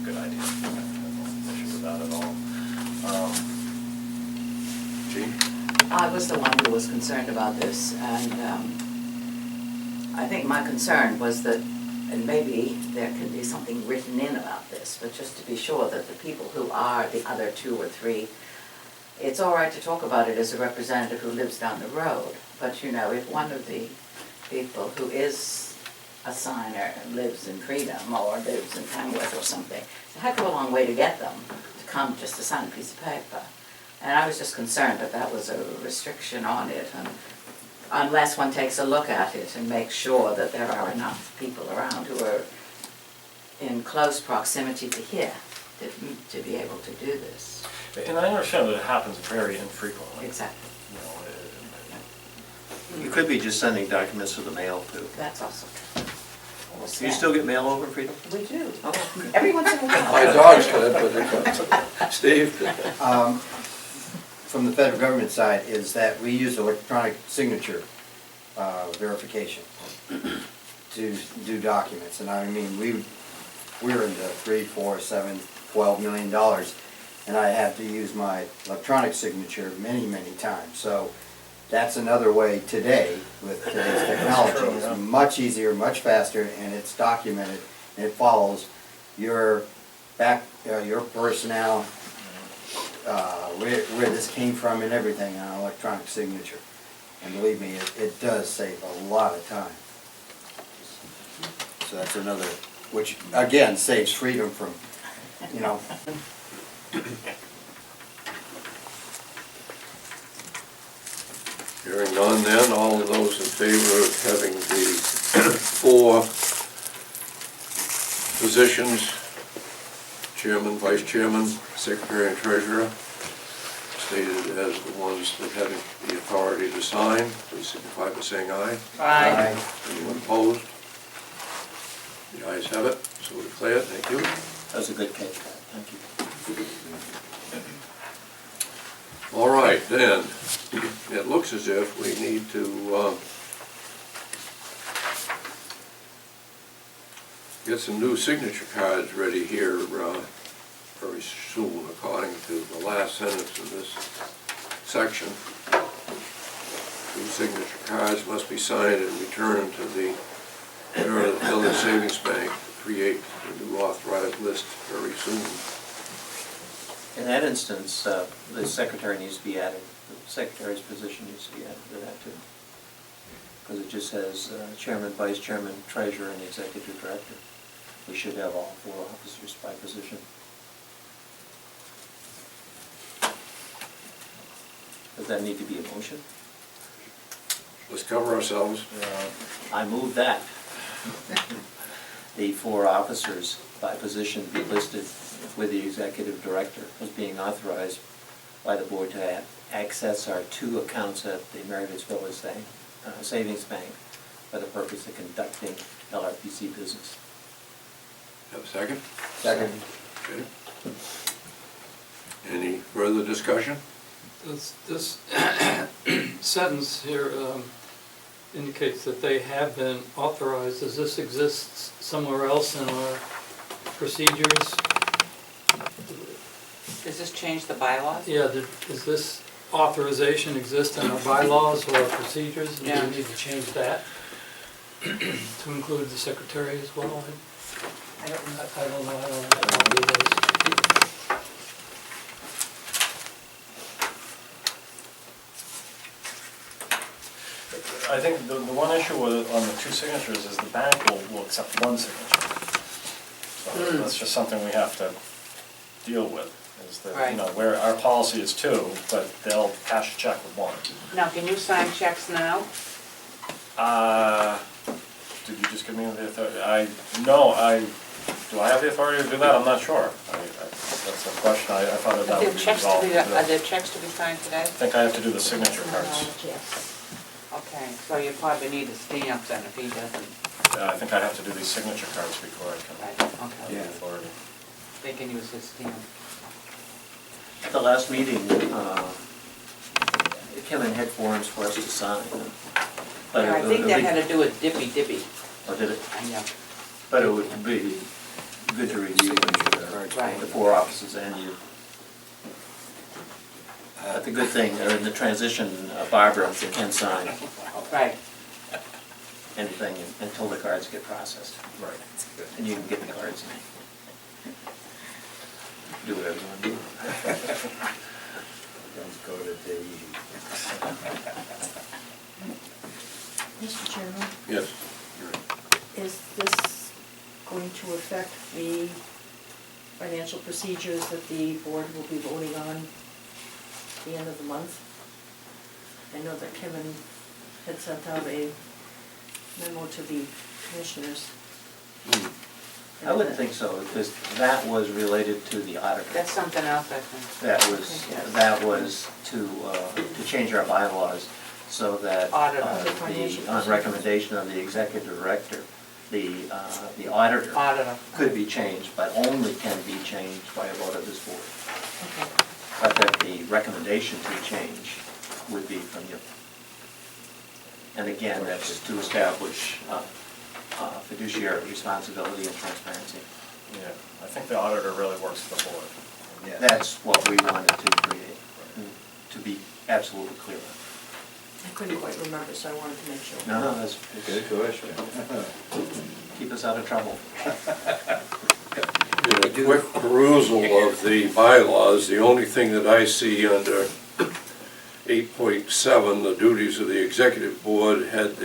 good idea. I have no issue with that at all. Gene? I was the one who was concerned about this, and I think my concern was that, and maybe there can be something written in about this, but just to be sure that the people who are the other two or three, it's all right to talk about it as a representative who lives down the road, but you know, if one of the people who is a signer lives in Freedom or lives in Tamworth or something, it's a heck of a long way to get them to come just to sign a piece of paper. And I was just concerned that that was a restriction on it, and unless one takes a look at it and makes sure that there are enough people around who are in close proximity to here to be able to do this. And I understand that it happens very infrequently. Exactly. You know, You could be just sending documents to the mail too. That's awesome. Do you still get mail over, Freedom? We do. Oh, Every once in a while. My dog's got it, but Steve? From the federal government side is that we use electronic signature verification to do documents. And I mean, we're into $3, $4, $7, $12 million, and I have to use my electronic signature many, many times. So that's another way today with today's technology. true, It's yeah. much easier, much faster, and it's documented, and it follows your your personnel, where this came from and everything on electronic signature. And believe me, it does save a lot of time. So that's another, which again saves Freedom from, you know. Hearing none then, all of those in favor of having the 4 positions, chairman, vice chairman, secretary, and treasurer, stated as the ones that have the authority to sign, please signify by saying aye. Aye. Anyone opposed? The ayes have it, so declared, thank you. that was a good catch, Pat. Thank you. All right, then, it looks as if we need to get some new signature cards ready here very soon, according to the last sentence of this section. New signature cards must be signed and returned to the Village Savings Bank to create a new authorized list very soon. In that instance, the secretary needs to be added, the secretary's position needs to be added to that too. Because it just says chairman, vice chairman, treasurer, and executive director. We should have all 4 officers by position. Does that need to be a motion? Let's cover ourselves. I move that the 4 officers by position be listed with the executive director as being authorized by the board to access our 2 accounts at the Meredith Village Savings Bank for the purpose of conducting LRPC business. Have a second? Second. Okay. Any further discussion? This sentence here indicates that they have been authorized. Does this exist somewhere else in our procedures? Does this change the bylaws? Yeah, does this authorization exist in our bylaws or our procedures? And Yeah. do we need to change that to include the secretary as well? I don't know. I don't know, I don't do those. I think the one issue with, on the two signatures is the bank will accept one signature. So that's just something we have to deal with, is that, Right. you know, where our policy is two, but they'll cash a check with one. Now, can you sign checks now? Did you just give me the authority? Do I have the authority to do that? I'm not sure. That's a question, I thought that Are would there be checks to resolved be, today. are there checks to be signed today? I think I have to do the signature cards. Okay, so you probably need a stamp then if he doesn't. Yeah, I think I have to do these signature cards before I can Right, have okay. the authority. They can use his stamp. At the last meeting, Kevin had forms for us to sign. But Yeah, I think that had to do with dippy. Oh, did it? Yeah. But it would be good to review Right. the four offices and you. The good thing, in the transition, Barbara can sign Right. anything until the cards get processed. Right. And you can get the cards in. Do whatever you want to do. Don't go to the. Mr. Chairman, Yes. is this going to affect the financial procedures that the board will be voting on at the end of the month? I know that Kevin had sent out a memo to the commissioners. I wouldn't think so, because that was related to the auditor. That's something else, I think. That was to change our bylaws so that Auditor. on recommendation of the executive director, the auditor Auditor. could be changed, but only can be changed by a vote of this board. Okay. But that the recommendation to change would be from you. And again, that's to establish fiduciary responsibility and transparency. Yeah, I think the auditor really works for the board. That's what we wanted to create, to be absolutely clear. I couldn't quite remember, so I wanted to make sure. No, that's, Good question. keep us out of trouble. In a quick perusal of the bylaws, the only thing that I see under 8.7, the duties of the executive board, had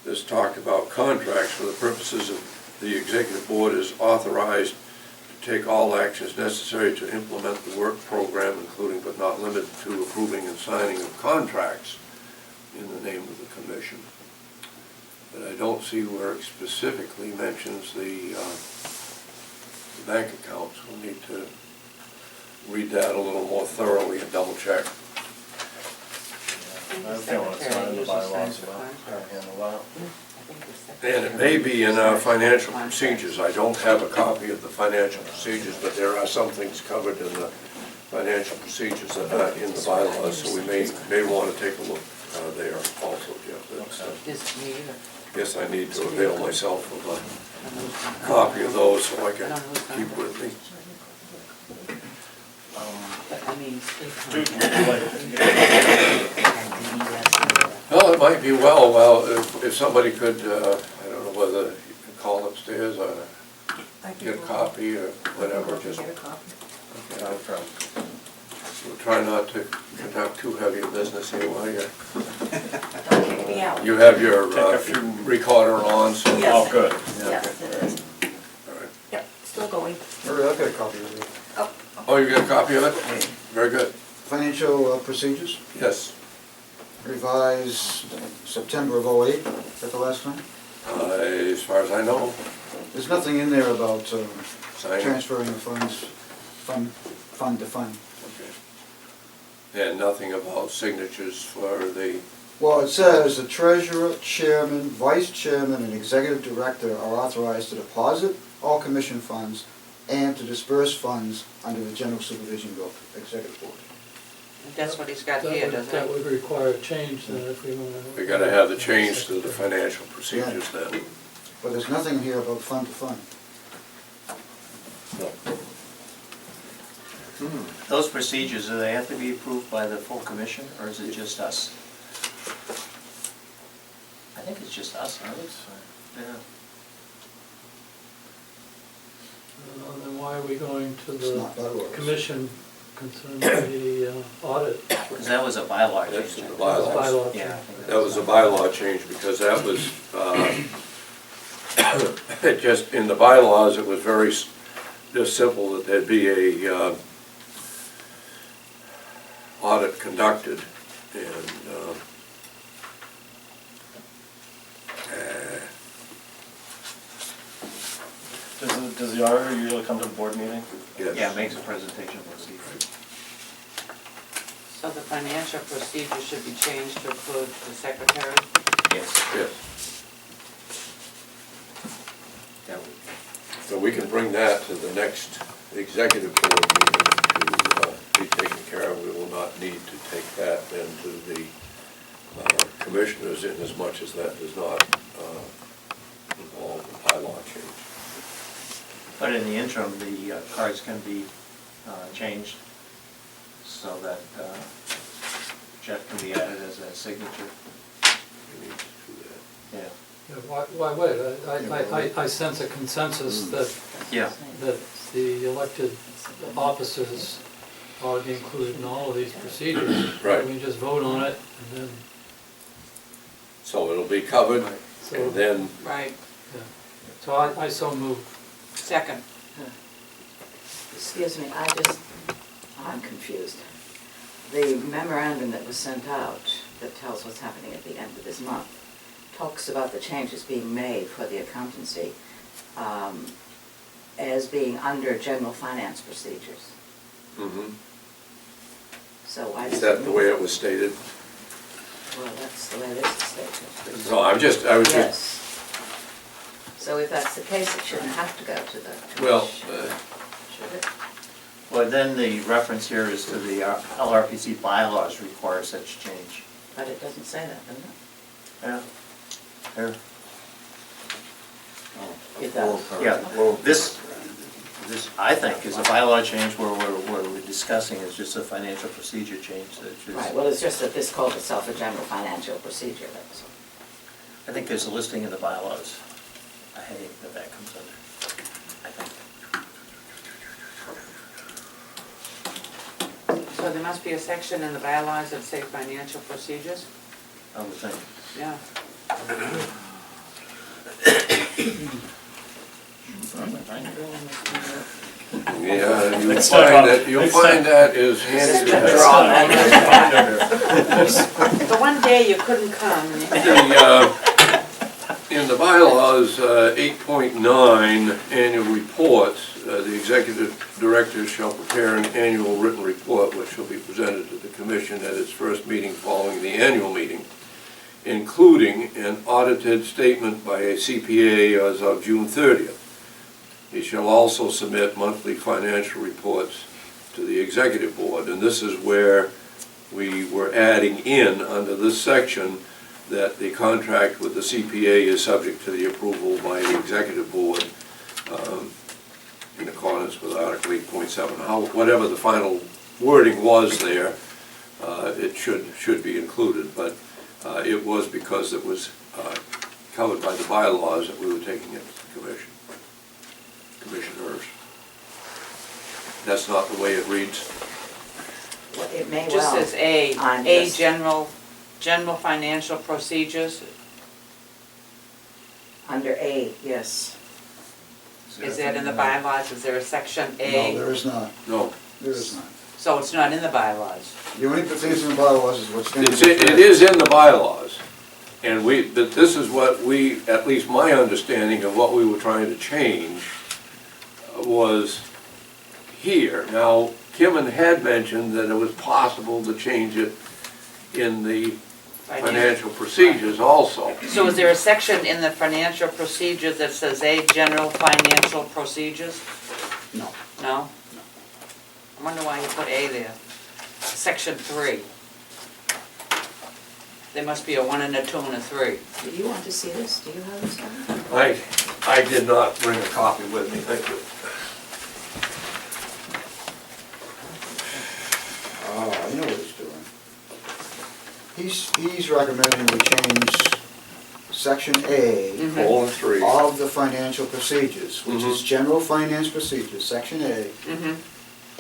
this talk about contracts. For the purposes of the executive board is authorized to take all actions necessary to implement the work program, including but not limited to approving and signing of contracts in the name of the commission. But I don't see where it specifically mentions the bank accounts. We'll need to read that a little more thoroughly and double check. I feel it's not in the bylaws about how to handle that. And it may be in our financial procedures. I don't have a copy of the financial procedures, but there are some things covered in the financial procedures that are in the bylaws, so we may want to take a look there also, Jeff. Is me either. Yes, I need to avail myself of a copy of those so I can keep with me. But I mean, Well, it might be well, if somebody could, I don't know whether you can call upstairs or I can get a go- copy or whatever, Get just, a copy. okay, I'll try. We'll try not to conduct too heavy a business here while Don't kick me out. you have your Take a few- recorder on, so. Yes. Oh, good. Yes, it is. All right. Yep, still going. I've got a copy of it. Oh, you got a copy of it? Very good. Financial procedures, Yes. revised September of '08, is that the last time? As far as I know, There's nothing in there about sign. transferring the funds, fund to fund. Okay. And nothing about signatures for the, Well, it says the treasurer, chairman, vice chairman, and executive director are authorized to deposit all commission funds and to disperse funds under the general supervision of the executive board. that's what he's got That here, would- doesn't That it? would require a change then if we want to. we gotta have the change to the financial procedures then. But there's nothing in here about fund to fund. Those procedures, do they have to be approved by the full commission, or is it just us? I think it's just us, huh? Yeah. Then why are we going to It's not the by law. concerns the audit. Because that was a bylaw That's change. in the I think. bylaws. Bylaw Yeah. I change. think That was a bylaw change because that was, it just, in the bylaws, it was very, just simple that there'd be a audit conducted and Does the auditor usually come to the board meeting? yes. Yeah, it makes a presentation, we'll see. So the financial procedure should be changed to include the secretary? Yes. Yes. That would- So we can bring that to the next executive board meeting to be taken care of. We will not need to take that then to the commissioners in as much as that does not involve the bylaw change. But in the interim, the cards can be changed so that Jeff can be added as a signature. We need to do that. Yeah. Yeah, why wait? I sense a consensus that Yeah. the elected officers ought to be included in all of these procedures. Right. We just vote on it and then, So it'll be covered so, and then, Right. yeah. So I so move. Second. Excuse me, I'm confused. The memorandum that was sent out that tells what's happening at the end of this month talks about the changes being made for the accountancy as being under general finance procedures. So why is does that it the way it was stated? Well, that's the way this is stated. So I was just, Yes. So if that's the case, it shouldn't have to go to the commission. well, Should it? Well, then the reference here is to the Lrpc bylaws require such change. But it doesn't say that, does it? Yeah. There. It does. Yeah, well, this, I think, is a bylaw change where we're discussing is just a financial procedure change that should. Right, well, it's just that this called itself a general financial procedure, that's all. I think there's a listing in the bylaws, a heading that comes under, I think. So there must be a section in the bylaws that say financial procedures? I would think. Yeah. yeah, you'll find that is handy. The one day you couldn't come. In the bylaws, 8.9, annual reports, the executive director shall prepare an annual written report which shall be presented to the commission at its first meeting following the annual meeting, including an audited statement by a CPA as of June 30th. He shall also submit monthly financial reports to the executive board, and this is where we were adding in under this section that the contract with the CPA is subject to the approval by the executive board in accordance with Article 8.7. Whatever the final wording was there, it should be included, but it was because it was covered by the bylaws that we were taking it to the commissioners. That's not the way it reads. Well, it may It just well. says on A this. general financial procedures. Under A, yes. Is that in the bylaws? Is there a section No, A? there is not. No, There is not. So it's not in the bylaws? The only thing that's in the bylaws is what's going to be. it is in the bylaws, and but this is what we, at least my understanding of what we were trying to change was here. Now, Kim had mentioned that it was possible to change it in the financial procedures also. So is there a section in the financial procedures that says A, general financial procedures? No. No? I wonder why you put A there. Section 3. There must be a 1 and a 2 and a 3. Do you want to see this? Do you have this one? I did not bring a copy with me, thank you. Oh, I know what he's doing. He's recommending we change section A Colon 3. of the financial procedures, which is general finance procedures, section A, Mm-hmm.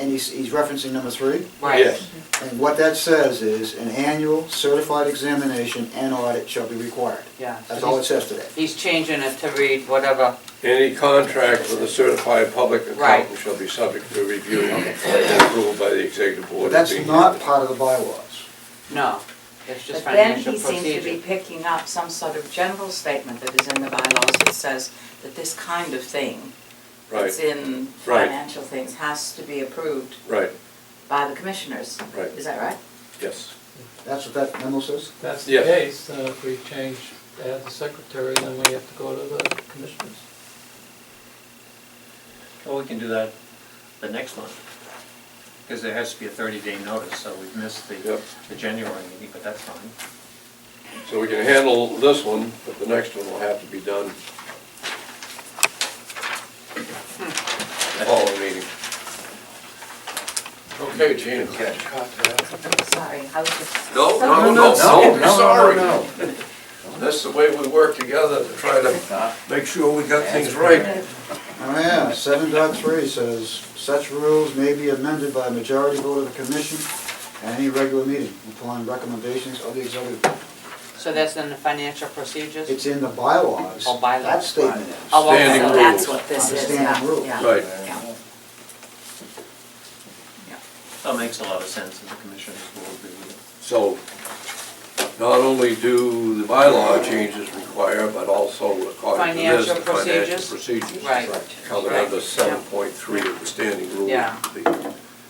And he's referencing number 3? Right. Yes, And what that says is, an annual certified examination and audit shall be required. Yeah. That's all it says today. He's changing it to read whatever, any contract with a certified public Right. accountant shall be subject to review and approval by the executive board. But that's being- not part of the bylaws. no, it's just But then financial he seems to be procedure. picking up some sort of general statement that is in the bylaws that says that this kind of thing that's Right, in Right. financial things has to be approved right, by the commissioners. Right. Is that right? yes. That's what that memo says? That's the Yes. case, if we change, add the secretary, then we have to go to the commissioners. Well, we can do that the next month, because there has to be a 30-day notice, so we've missed Yep. the January meeting, but that's fine. So we can handle this one, but the next one will have to be done the following meeting. Okay, Gene. Sorry, I was just. No, so- no, sorry. no. That's the way we work together to try to make sure we got things right. Oh yeah, 7.3 says, such rules may be amended by a majority vote of the commission at any regular meeting upon recommendations of the executive board. So that's in the financial procedures? It's in the bylaws. Oh, bylaws. That statement is. Oh, okay. Standing So that's rules. what this is, Understanding yeah, rules. yeah. Right. Yeah. That makes a lot of sense, and the commissioners will agree with it. So, not only do the bylaw changes require, but also according to this, Financial the financial procedures? procedures. Right. Covered Right. under 7.3 of the standing rules. Yeah.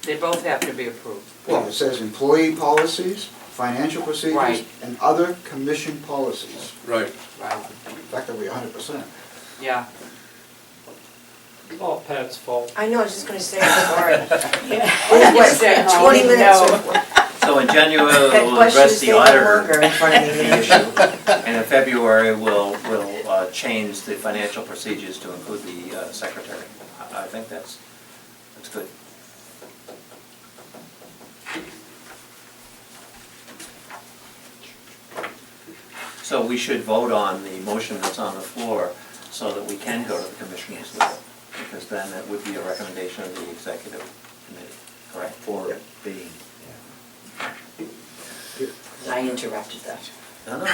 They both have to be approved. Well, it says employee policies, financial procedures, Right. and other commission policies. Right. Right. Effectively 100%. Yeah. All Pat's fault. I know, I was just gonna say, I'm sorry. Yeah. What, Said no, 20 minutes? no. So in January, That we'll question address stayed the no auditor longer in front of me. issue, and in February, we'll change the financial procedures to include the secretary. I think that's good. So we should vote on the motion that's on the floor so that we can go to the commissioners with it, because then it would be a recommendation of the executive committee, correct? For being, I interrupted that. No, no.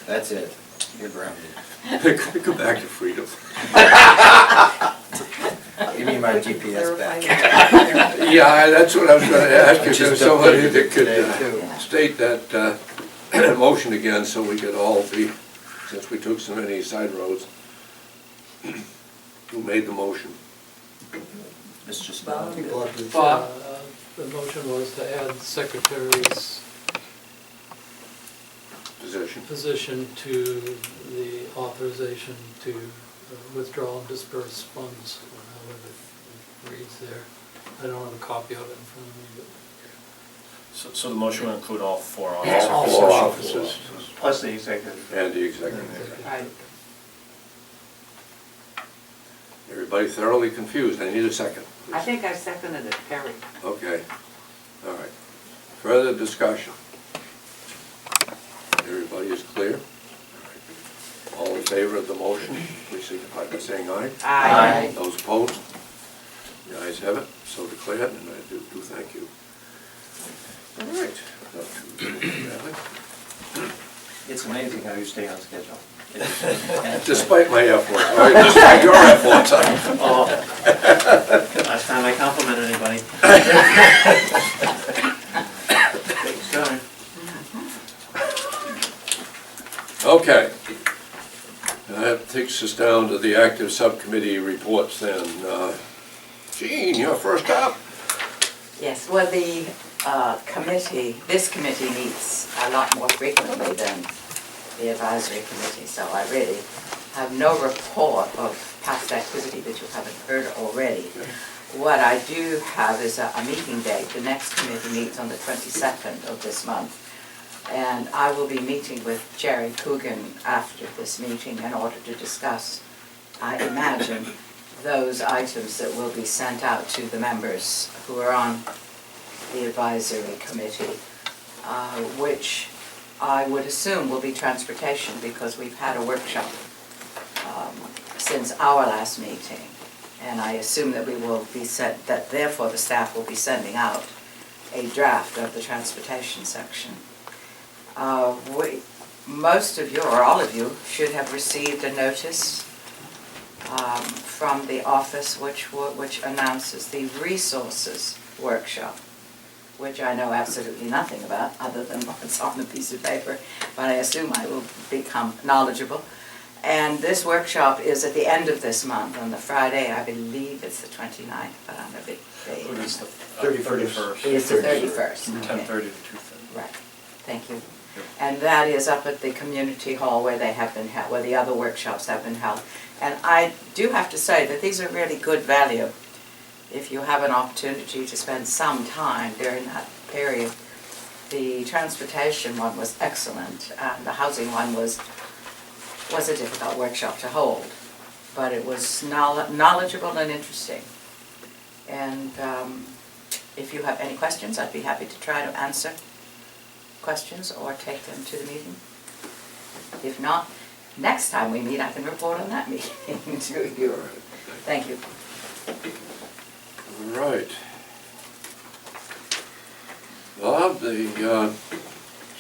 that's it, you're grounded. Go back to freedom. Give me my GPS back. Yeah, that's what I was gonna ask, if Which there's is somebody done that could today, too. state that motion again, so we could all be, since we took so many side roads. Who made the motion? Mr. I Spelman? think Bob did. Bob? The motion was to add the secretary's position to the authorization to withdraw and disperse funds, or however it reads there. I don't have a copy of it in front of me, but. So the motion will include all four All officers? Four four officers Plus the executive. and the executive. Right. Everybody thoroughly confused, I need a second. I think I seconded it, Perry. Okay, all right. Further discussion? Everybody is clear? All in favor of the motion, please signify by saying aye. Aye. Those opposed? The ayes have it, so declared, and I do thank you. All right. Not too badly. It's amazing how you stay on schedule. Despite my efforts, all right, despite your efforts. Oh, last time I complimented anybody. Sorry. Okay. That takes us down to the active subcommittee reports then. Gene, you're first up. Yes, well, the this committee meets a lot more frequently than the advisory committee, so I really have no report of past activity that you haven't heard already. What I do have is a meeting date. The next committee meets on the 22nd of this month, and I will be meeting with Jerry Coogan after this meeting in order to discuss, I imagine, those items that will be sent out to the members who are on the advisory committee, which I would assume will be transportation, because we've had a workshop since our last meeting, And I assume that we will be that therefore the staff will be sending out a draft of the transportation section. Most of you, or all of you, should have received a notice from the office which announces the resources workshop, which I know absolutely nothing about other than what's on the piece of paper, but I assume I will become knowledgeable. And this workshop is at the end of this month, on the Friday, I believe it's the 29th, but I'm a bit vague. It is the 31st. It's the 31st. From okay. 10:30 to 2:30. Right, thank you. Yep. And that is up at the community hall where they have been held, where the other workshops have been held. And I do have to say that these are really good value. If you have an opportunity to spend some time during that period. The transportation one was excellent, and the housing one was a difficult workshop to hold, but it was knowledgeable and interesting. And if you have any questions, I'd be happy to try to answer questions or take them to the meeting. If not, next time we meet, I can report on that meeting to you. Thank you. All right. Bob, the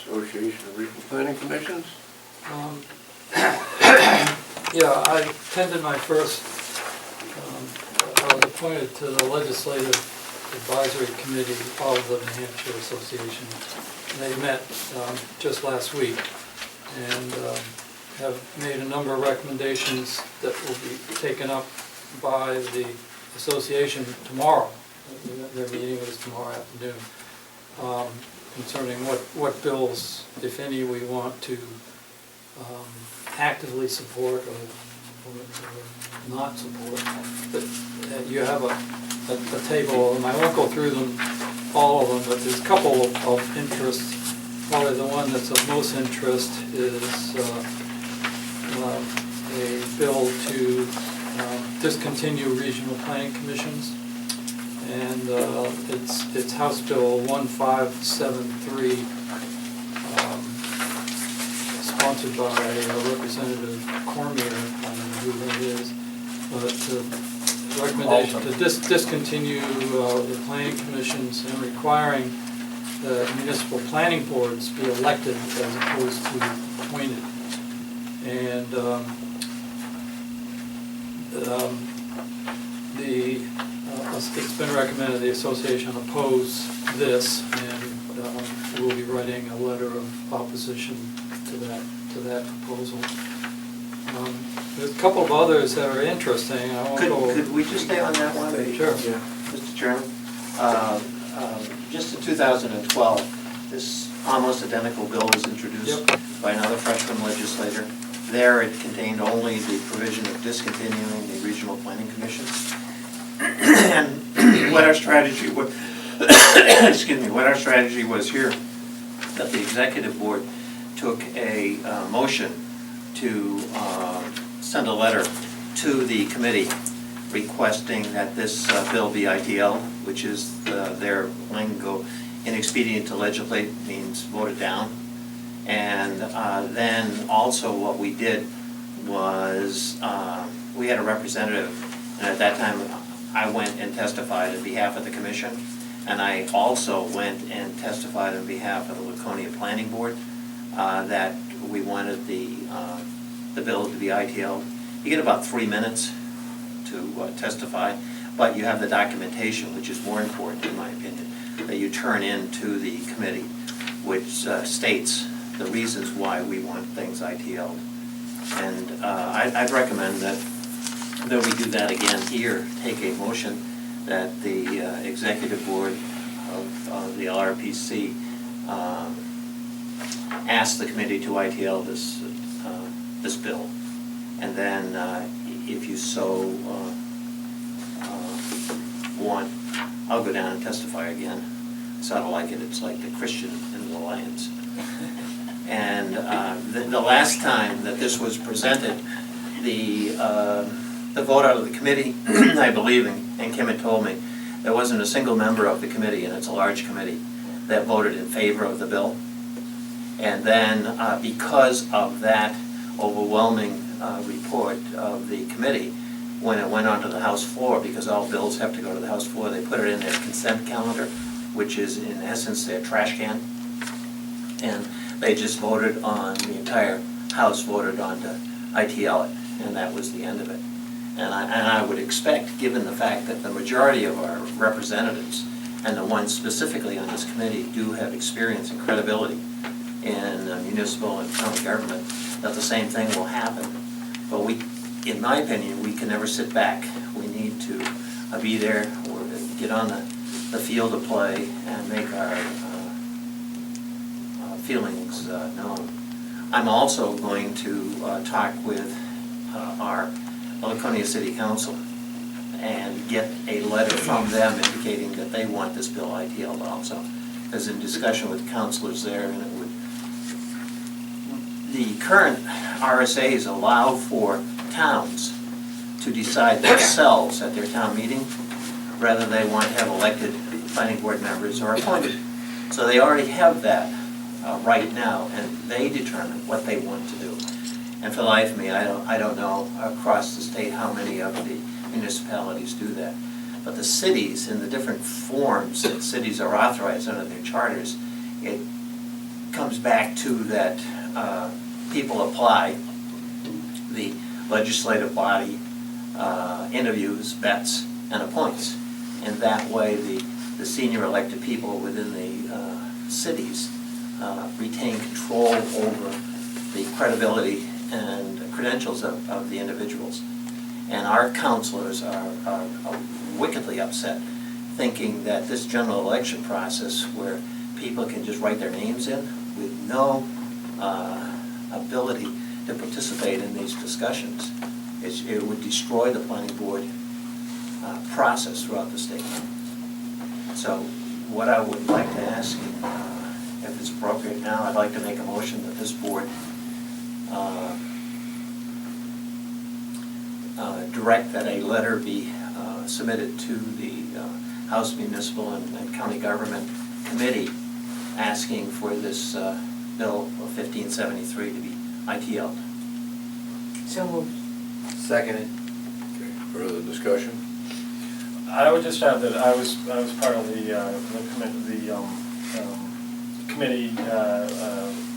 Association of Regional Planning Commissions? Yeah, I attended my first, I was appointed to the Legislative Advisory Committee of the New Hampshire Association. They met just last week and have made a number of recommendations that will be taken up by the association tomorrow. Their meeting is tomorrow afternoon, concerning what bills, if any, we want to actively support or not support. But you have a table of them. I won't go through them, all of them, but there's a couple of interests. Probably the one that's of most interest is a bill to discontinue regional planning commissions. And it's House Bill 1573, sponsored by Representative Cormier, I don't know who that is, but recommendation to discontinue the planning commissions and requiring the municipal planning boards be elected as opposed to appointed. And it's been recommended the association oppose this, and we'll be writing a letter of opposition to that proposal. There's a couple of others that are interesting. I won't go. Could we just stay on that one? Sure. Yeah. Mr. Chairman, just in 2012, this almost identical bill was introduced by another freshman legislator. There it contained only the provision of discontinuing the regional planning commissions. And what our strategy was, excuse me, what our strategy was here, that the executive board took a motion to send a letter to the committee requesting that this bill be ITL, which is their lingo, inexpedient to legislate, means voted down. And then also what we did was we had a representative, and at that time I went and testified on behalf of the commission, and I also went and testified on behalf of the Laconia Planning Board that we wanted the bill to be ITL. You get about 3 minutes to testify, but you have the documentation, which is more important in my opinion, that you turn in to the committee, which states the reasons why we want things ITL'd. And I'd recommend that we do that again here, take a motion that the executive board of the Lrpc ask the committee to ITL this bill. And then if you so want, I'll go down and testify again. So I don't like it, it's like the Christian in the Lions. And the last time that this was presented, the vote out of the committee, I believe, and Kim had told me, there wasn't a single member of the committee, and it's a large committee, that voted in favor of the bill. And then because of that overwhelming report of the committee, when it went onto the House floor, because all bills have to go to the House floor, they put it in their consent calendar, which is in essence their trash can. And they just voted on, the entire House voted on to ITL it, and that was the end of it. And I would expect, given the fact that the majority of our representatives, and the ones specifically on this committee, do have experience and credibility in municipal and county government, that the same thing will happen. But we, in my opinion, we can never sit back. We need to be there, or get on the field of play and make our feelings known. I'm also going to talk with our Laconia City Council and get a letter from them indicating that they want this bill ITL'd also. Because in discussion with councilors there, and it would, the current RSAs allow for towns to decide themselves at their town meeting, rather they want to have elected planning board members or appointed. So they already have that right now, and they determine what they want to do. And for the life of me, I don't know across the state how many of the municipalities do that. But the cities, in the different forms that cities are authorized under their charters, it comes back to that people apply, the legislative body interviews, vets, and appoints. And that way the senior elected people within the cities retain control over the credibility and credentials of the individuals. And our councilors are wickedly upset, thinking that this general election process, where people can just write their names in with no ability to participate in these discussions, it would destroy the planning board process throughout the state. So what I would like to ask you, if it's appropriate now, I'd like to make a motion that this board direct that a letter be submitted to the House Municipal and County Government Committee asking for this bill of 1573 to be ITL'd. So moved. Seconded. Okay, further discussion? I would just add that I was part of the committee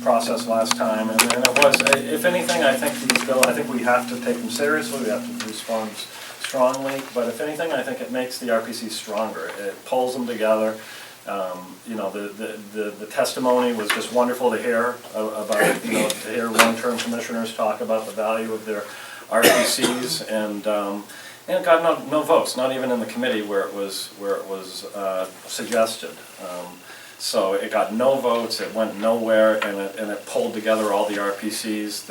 process last time, and it was, if anything, I think these bills, I think we have to take them seriously, we have to respond strongly, but if anything, I think it makes the RPC stronger. It pulls them together. You know, the testimony was just wonderful to hear about, you know, to hear long-term commissioners talk about the value of their RPCs, and it got no votes, not even in the committee where it was suggested. So it got no votes, it went nowhere, and it pulled together all the RPCs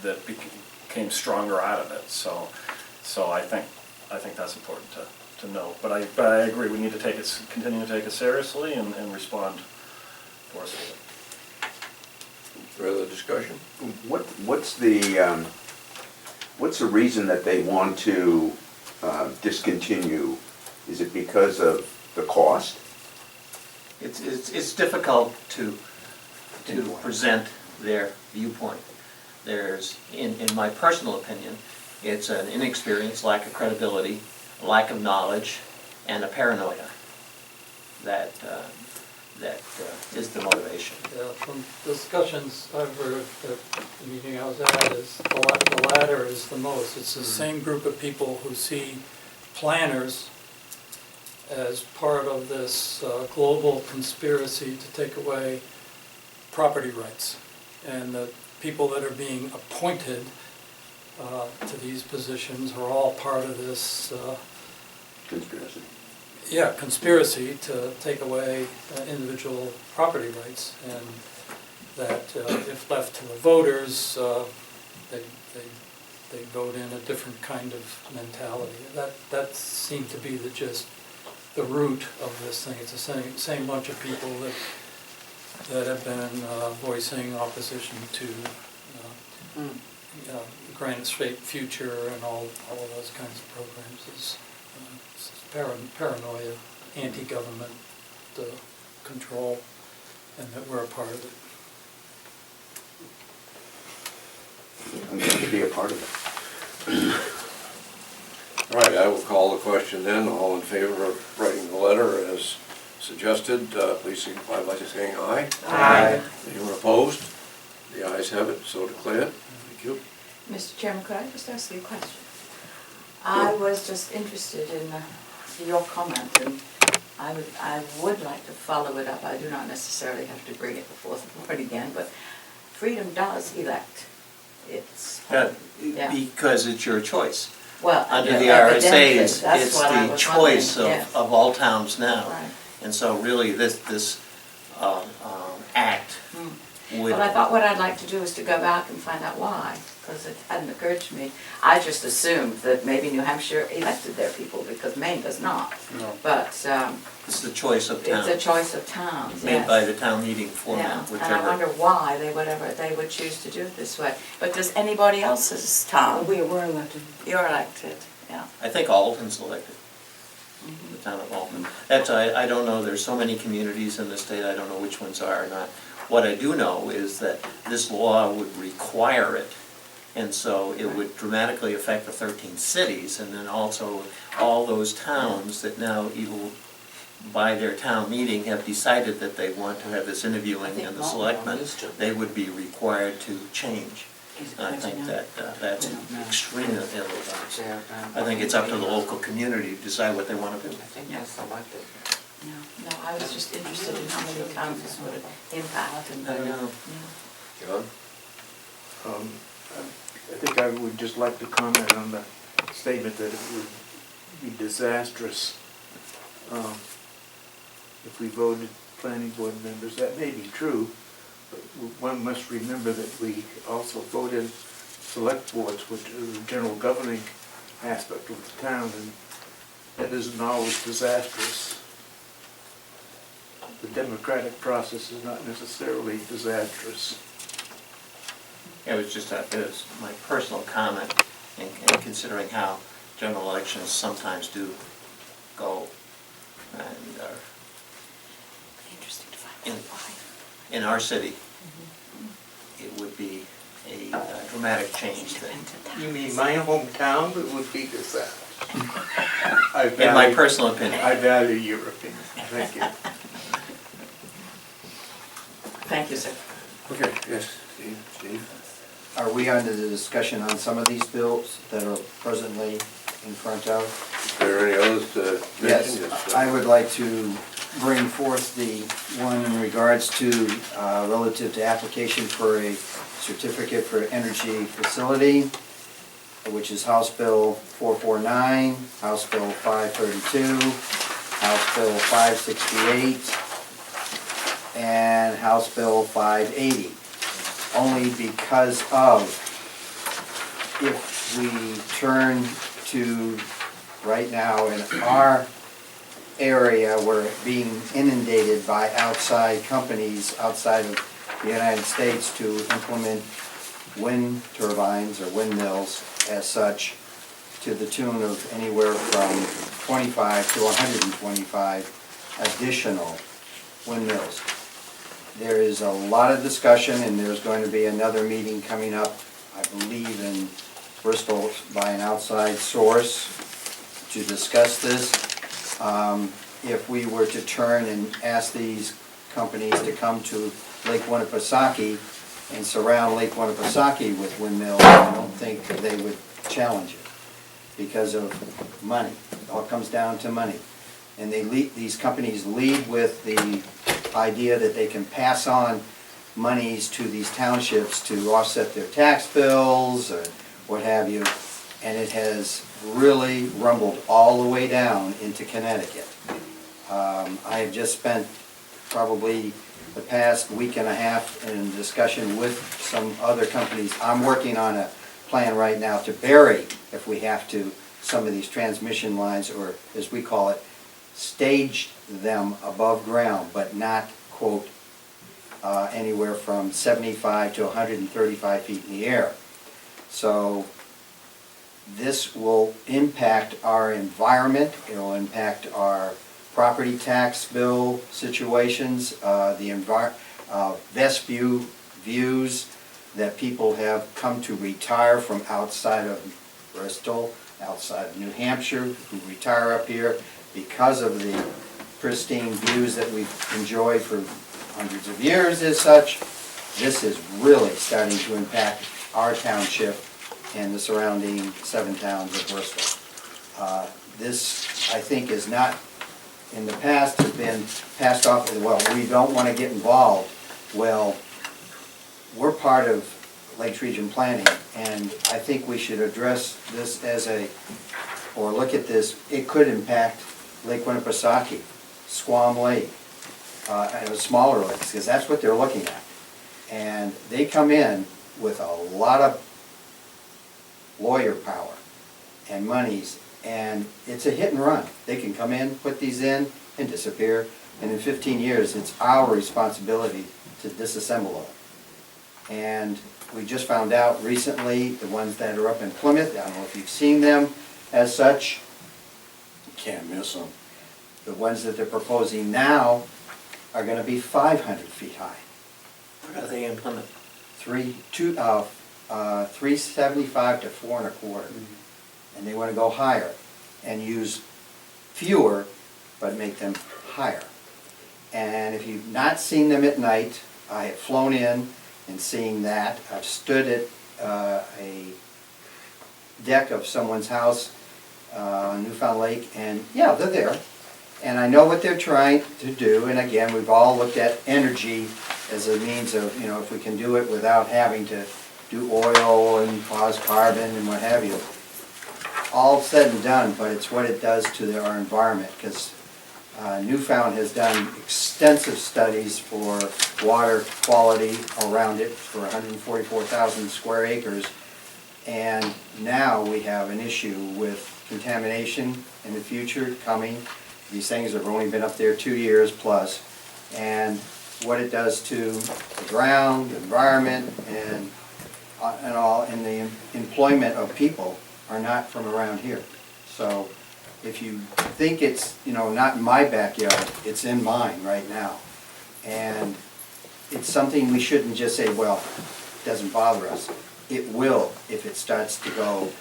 that became stronger out of it. So I think that's important to know. But I agree, we need to continue to take it seriously and respond forcefully. Further discussion? What's the reason that they want to discontinue? Is it because of the cost? It's difficult to present their viewpoint. There's, in my personal opinion, it's an inexperience, lack of credibility, lack of knowledge, and a paranoia that is the motivation. Yeah, from discussions I've heard at the meeting I was at, is the latter is the most. It's the same group of people who see planners as part of this global conspiracy to take away property rights. And the people that are being appointed to these positions are all part of this Conspiracy. yeah, conspiracy to take away individual property rights, and that if left to the voters, they vote in a different kind of mentality. That seemed to be the root of this thing. It's the same bunch of people that have been voicing opposition to Granite State Future and all of those kinds of programs. It's paranoia, anti-government control, and that we're a part of it. I'm going to be a part of it. All right, I will call the question then. All in favor of writing the letter as suggested, please signify by saying aye. Aye. Anyone opposed? The ayes have it, so declared. Thank you. Mr. Chairman, could I just ask you a question? I was just interested in your comment, and I would like to follow it up. I do not necessarily have to bring it before the board again, but Freedom does elect its. Yeah. Because it's your choice. Well, Under yeah, the evidently, RSA, that's it's what I the was choice wondering, yes. of all towns now. Right. And so really, this act would. But I thought what I'd like to do is to go back and find out why, because it hadn't occurred to me. I just assumed that maybe New Hampshire elected their people, because Maine does not. No. But It's the choice of towns. it's a choice of towns, Made yes. by the town meeting Yeah, format, and I wonder whichever. why they would choose to do it this way. But does anybody else's town? We were elected. You're elected, yeah. I think Alton's elected, the town of Alton. That's, I don't know, there's so many communities in the state, I don't know which ones are or not. What I do know is that this law would require it, and so it would dramatically affect the 13 cities, and then also all those towns that now either by their town meeting have decided that they want to have this interviewing and the selectmen, they would be required to change. And I think that that's extremely illegal. I think it's up to the local community to decide what they want to do. No, I was just interested in how many towns this would impact and. I know. John? I think I would just like to comment on the statement that it would be disastrous if we voted planning board members. That may be true, but one must remember that we also voted select boards, which is the general governing aspect of the town, and that isn't always disastrous. The democratic process is not necessarily disastrous. It was just it was my personal comment in considering how general elections sometimes do go, and Interesting to find out why. in our city, it would be a dramatic change that, You mean my hometown, it would be disastrous? in my personal opinion. I value your opinion. Thank you. Thank you, sir. Okay, yes, Steve? Are we under the discussion on some of these bills that are presently in front of? Is there any others to mention? Yes, I would like to bring forth the one in regards to, relative to application for a certificate for energy facility, which is House Bill 449, House Bill 532, House Bill 568, and House Bill 580. Only because of, if we turn to, right now in our area, we're being inundated by outside companies outside of the United States to implement wind turbines or windmills as such, to the tune of anywhere from 25 to 125 additional windmills. There is a lot of discussion, and there's going to be another meeting coming up, I believe in Bristol, by an outside source to discuss this. If we were to turn and ask these companies to come to Lake Winnipesaukee and surround Lake Winnipesaukee with windmills, I don't think they would challenge it because of money. It all comes down to money. And these companies lead with the idea that they can pass on monies to these townships to offset their tax bills or what have you, and it has really rumbled all the way down into Connecticut. I have just spent probably the past week and a half in discussion with some other companies. I'm working on a plan right now to bury, if we have to, some of these transmission lines, or as we call it, stage them above ground, but not, quote, anywhere from 75 to 135 feet in the air. So this will impact our environment, it will impact our property tax bill situations, the vest views that people have come to retire from outside of Bristol outside of New Hampshire who retire up here because of the pristine views that we've enjoyed for hundreds of years as such. This is really starting to impact our township and the surrounding 7 towns of Bristol. This, I think, is not, in the past, has been passed off as, well, we don't want to get involved. Well, we're part of Lakes Region Planning, and I think we should address this as or look at this, it could impact Lake Winnipesaukee, Squam Lake, and smaller lakes, because that's what they're looking at. And they come in with a lot of lawyer power and monies, and it's a hit and run. They can come in, put these in, and disappear, and in 15 years, it's our responsibility to disassemble them. And we just found out recently, the ones that are up in Plymouth, I don't know if you've seen them as such, you can't miss them. The ones that they're proposing now are gonna be 500 feet high. What are they in Plymouth? 375 to 4 1/4. And they wanna go higher and use fewer, but make them higher. And if you've not seen them at night, I have flown in and seen that. I've stood at a deck of someone's house on Newfound Lake, and yeah, they're there. And I know what they're trying to do, and again, we've all looked at energy as a means of, you know, if we can do it without having to do oil and cause carbon and what have you. All said and done, but it's what it does to our environment, because Newfound has done extensive studies for water quality around it for 144,000 square acres, and now we have an issue with contamination in the future coming. These things have only been up there 2 years plus, and what it does to the ground, the environment, and all, and the employment of people are not from around here. So if you think it's, you know, not in my backyard, it's in mine right now. And it's something we shouldn't just say, well, it doesn't bother us. It will if it starts to go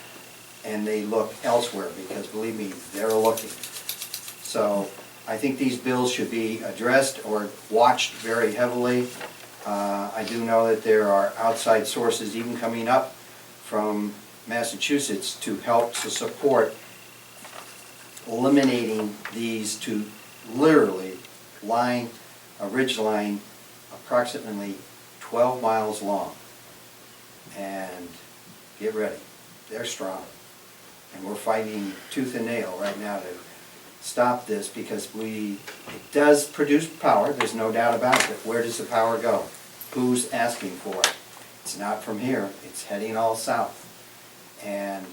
and they look elsewhere, because believe me, they're looking. So I think these bills should be addressed or watched very heavily. I do know that there are outside sources even coming up from Massachusetts to help to support eliminating these to literally line, a ridge line approximately 12 miles long. And get ready, they're strong. And we're fighting tooth and nail right now to stop this, because it does produce power, there's no doubt about it, but where does the power go? Who's asking for it? It's not from here, it's heading all south. And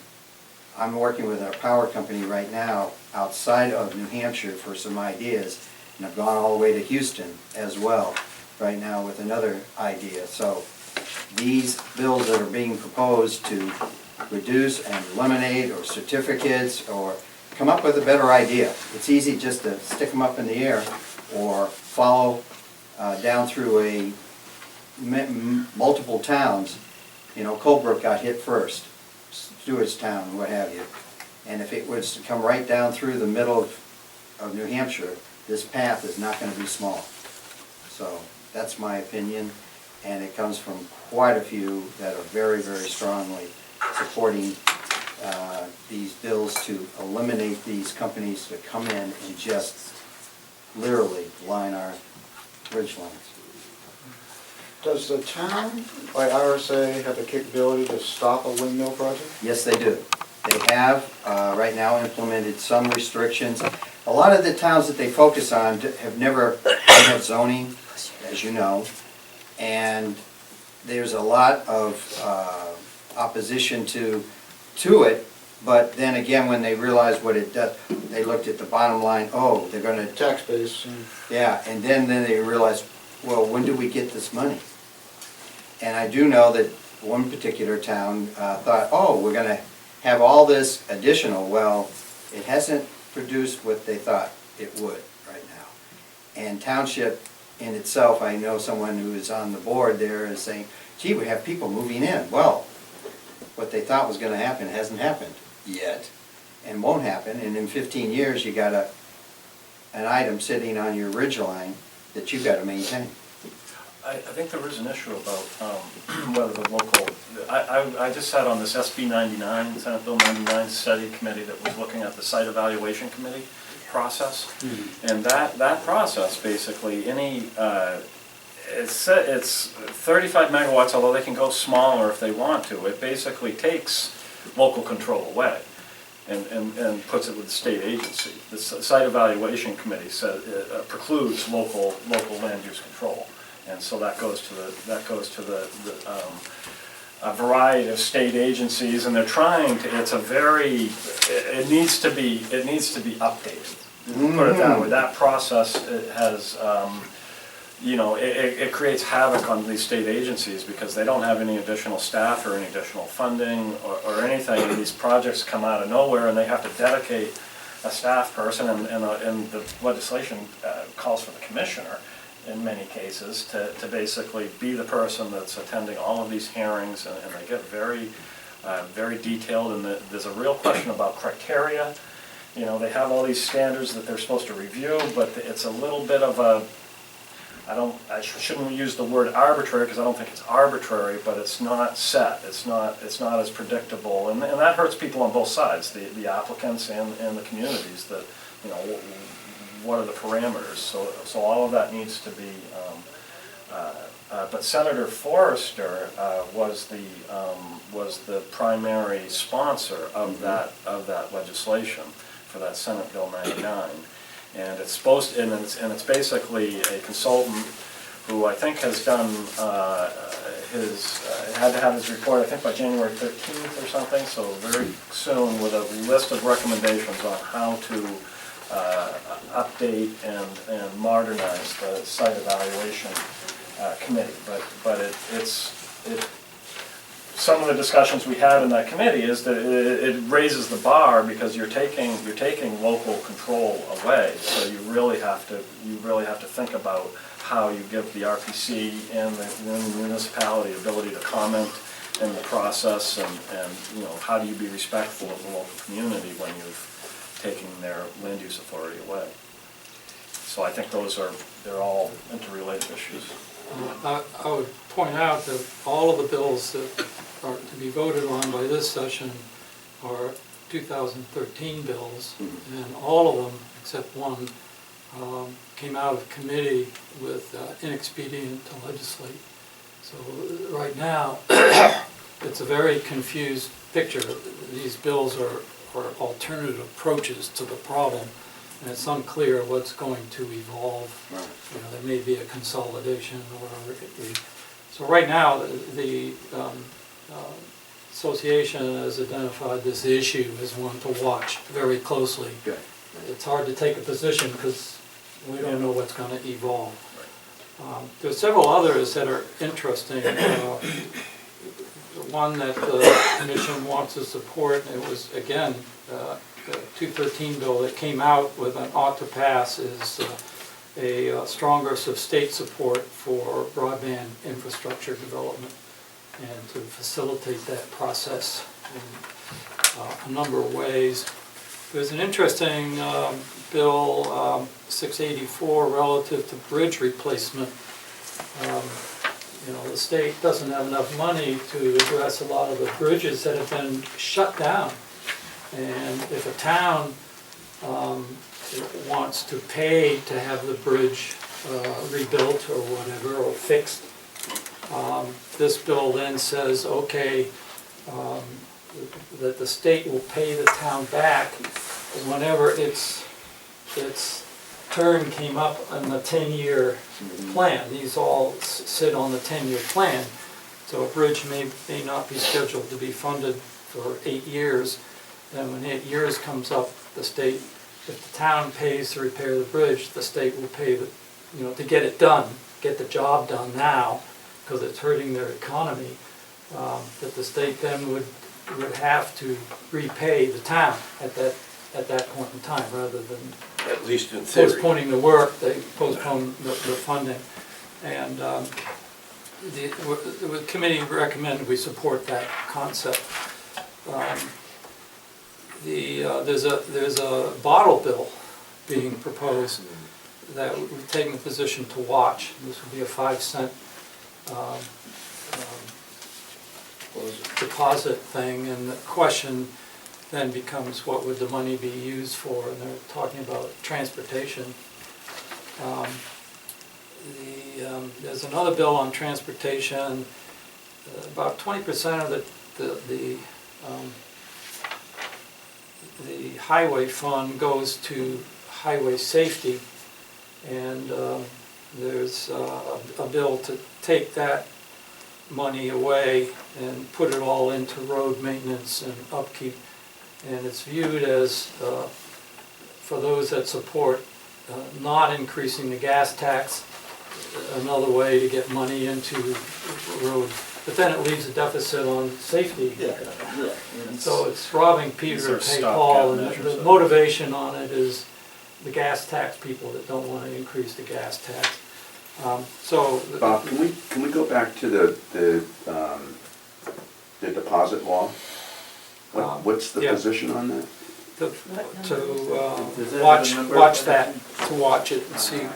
I'm working with a power company right now outside of New Hampshire for some ideas, and I've gone all the way to Houston as well right now with another idea. So these bills that are being proposed to reduce and eliminate, or certificates, or come up with a better idea. It's easy just to stick them up in the air or follow down through multiple towns. You know, Colebrook got hit first, Stewartstown, what have you. And if it was to come right down through the middle of New Hampshire, this path is not going to be small. So that's my opinion, and it comes from quite a few that are very, very strongly supporting these bills to eliminate these companies that come in and just literally line our ridge lines. Does the town, by RSA, have the capability to stop a windmill project? Yes, they do. They have right now implemented some restrictions. A lot of the towns that they focus on have never had zoning, as you know, and there's a lot of opposition to it, but then again, when they realized what it does, they looked at the bottom line, oh, they're gonna... Tax base. Yeah, and then they realized, well, when do we get this money? And I do know that one particular town thought, oh, we're gonna have all this additional. Well, it hasn't produced what they thought it would right now. And township in itself, I know someone who is on the board there is saying, gee, we have people moving in. Well, what they thought was gonna happen hasn't happened. yet, and won't happen, and in 15 years, you got an item sitting on your ridge line that you've got to maintain. I think there is an issue about whether the local, I just sat on this SB 99, Senate Bill 99 study committee that was looking at the site evaluation committee process. And that process, basically, it's 35 megawatts, although they can go smaller if they want to. It basically takes local control away and puts it with the state agency. The site evaluation committee says precludes local land use control. And so that goes to a variety of state agencies, and they're trying to. It needs to be updated. Put it that way. That process has, it creates havoc on these state agencies because they don't have any additional staff or any additional funding or anything. And these projects come out of nowhere, and they have to dedicate a staff person, and the legislation calls for the commissioner in many cases to basically be the person that's attending all of these hearings, and they get very detailed, and there's a real question about criteria. They have all these standards that they're supposed to review, but it's a little bit of a, I shouldn't use the word arbitrary because I don't think it's arbitrary, but it's not set. It's not as predictable, and that hurts people on both sides, the applicants and the communities. That what are the parameters? So all of that needs to be. But Senator Forrester was the primary sponsor of that legislation for that Senate Bill 99, and it's it's basically a consultant who I think has done had to have his report I think by January 13th or something. So very soon, with a list of recommendations on how to update and modernize the site evaluation committee. But some of the discussions we had in that committee is that it raises the bar because you're taking local control away. So you really have to think about how you give the RPC and the municipality ability to comment in the process, and how do you be respectful of the local community when you've taking their land use authority away. So I think they're all interrelated issues. I would point out that all of the bills that are to be voted on by this session are 2013 bills, and all of them, except one, came out of committee with inexpedient to legislate. So right now, it's a very confused picture. These bills are alternative approaches to the problem, and it's unclear what's going to evolve. There may be a consolidation, or so right now the association has identified this issue as one to watch very closely. Good. It's hard to take a position because we don't know what's going to evolve. There's several others that are interesting. The one that the Commission wants to support, it was, again, the 213 bill that came out with an ought to pass, is a stronger state support for broadband infrastructure development and to facilitate that process in a number of ways. There's an interesting bill 684 relative to bridge replacement. The state doesn't have enough money to address a lot of the bridges that have been shut down. And if a town wants to pay to have the bridge rebuilt or whatever, or fixed, this bill then says, okay, that the state will pay the town back whenever its term came up on the 10-year plan. These all sit on the 10-year plan. So a bridge may not be scheduled to be funded for 8 years. Then when 8 years comes up, the state, if the town pays to repair the bridge, the state will pay to get it done, get the job done now, because it's hurting their economy, that the state then would have to repay the town at that point in time, rather than At least in theory. postponing the work, they postpone the funding. And the committee recommended we support that concept. there's a bottle bill being proposed that we've taken the position to watch. This would be a 5-cent deposit thing, and the question then becomes, what would the money be used for? And they're talking about transportation. There's another bill on transportation. About 20% of the highway fund goes to highway safety, and there's a bill to take that money away and put it all into road maintenance and upkeep. And it's viewed as, for those that support not increasing the gas tax, another way to get money into road. But then it leaves a deficit on safety. Yeah. So it's robbing Peter These to are pay stopgap Paul, and measures. the motivation on it is the gas tax people that don't want to increase the gas tax. So. Bob, can we go back to the deposit law? What's the yeah. position on that? To Does that watch have a number? watch it and see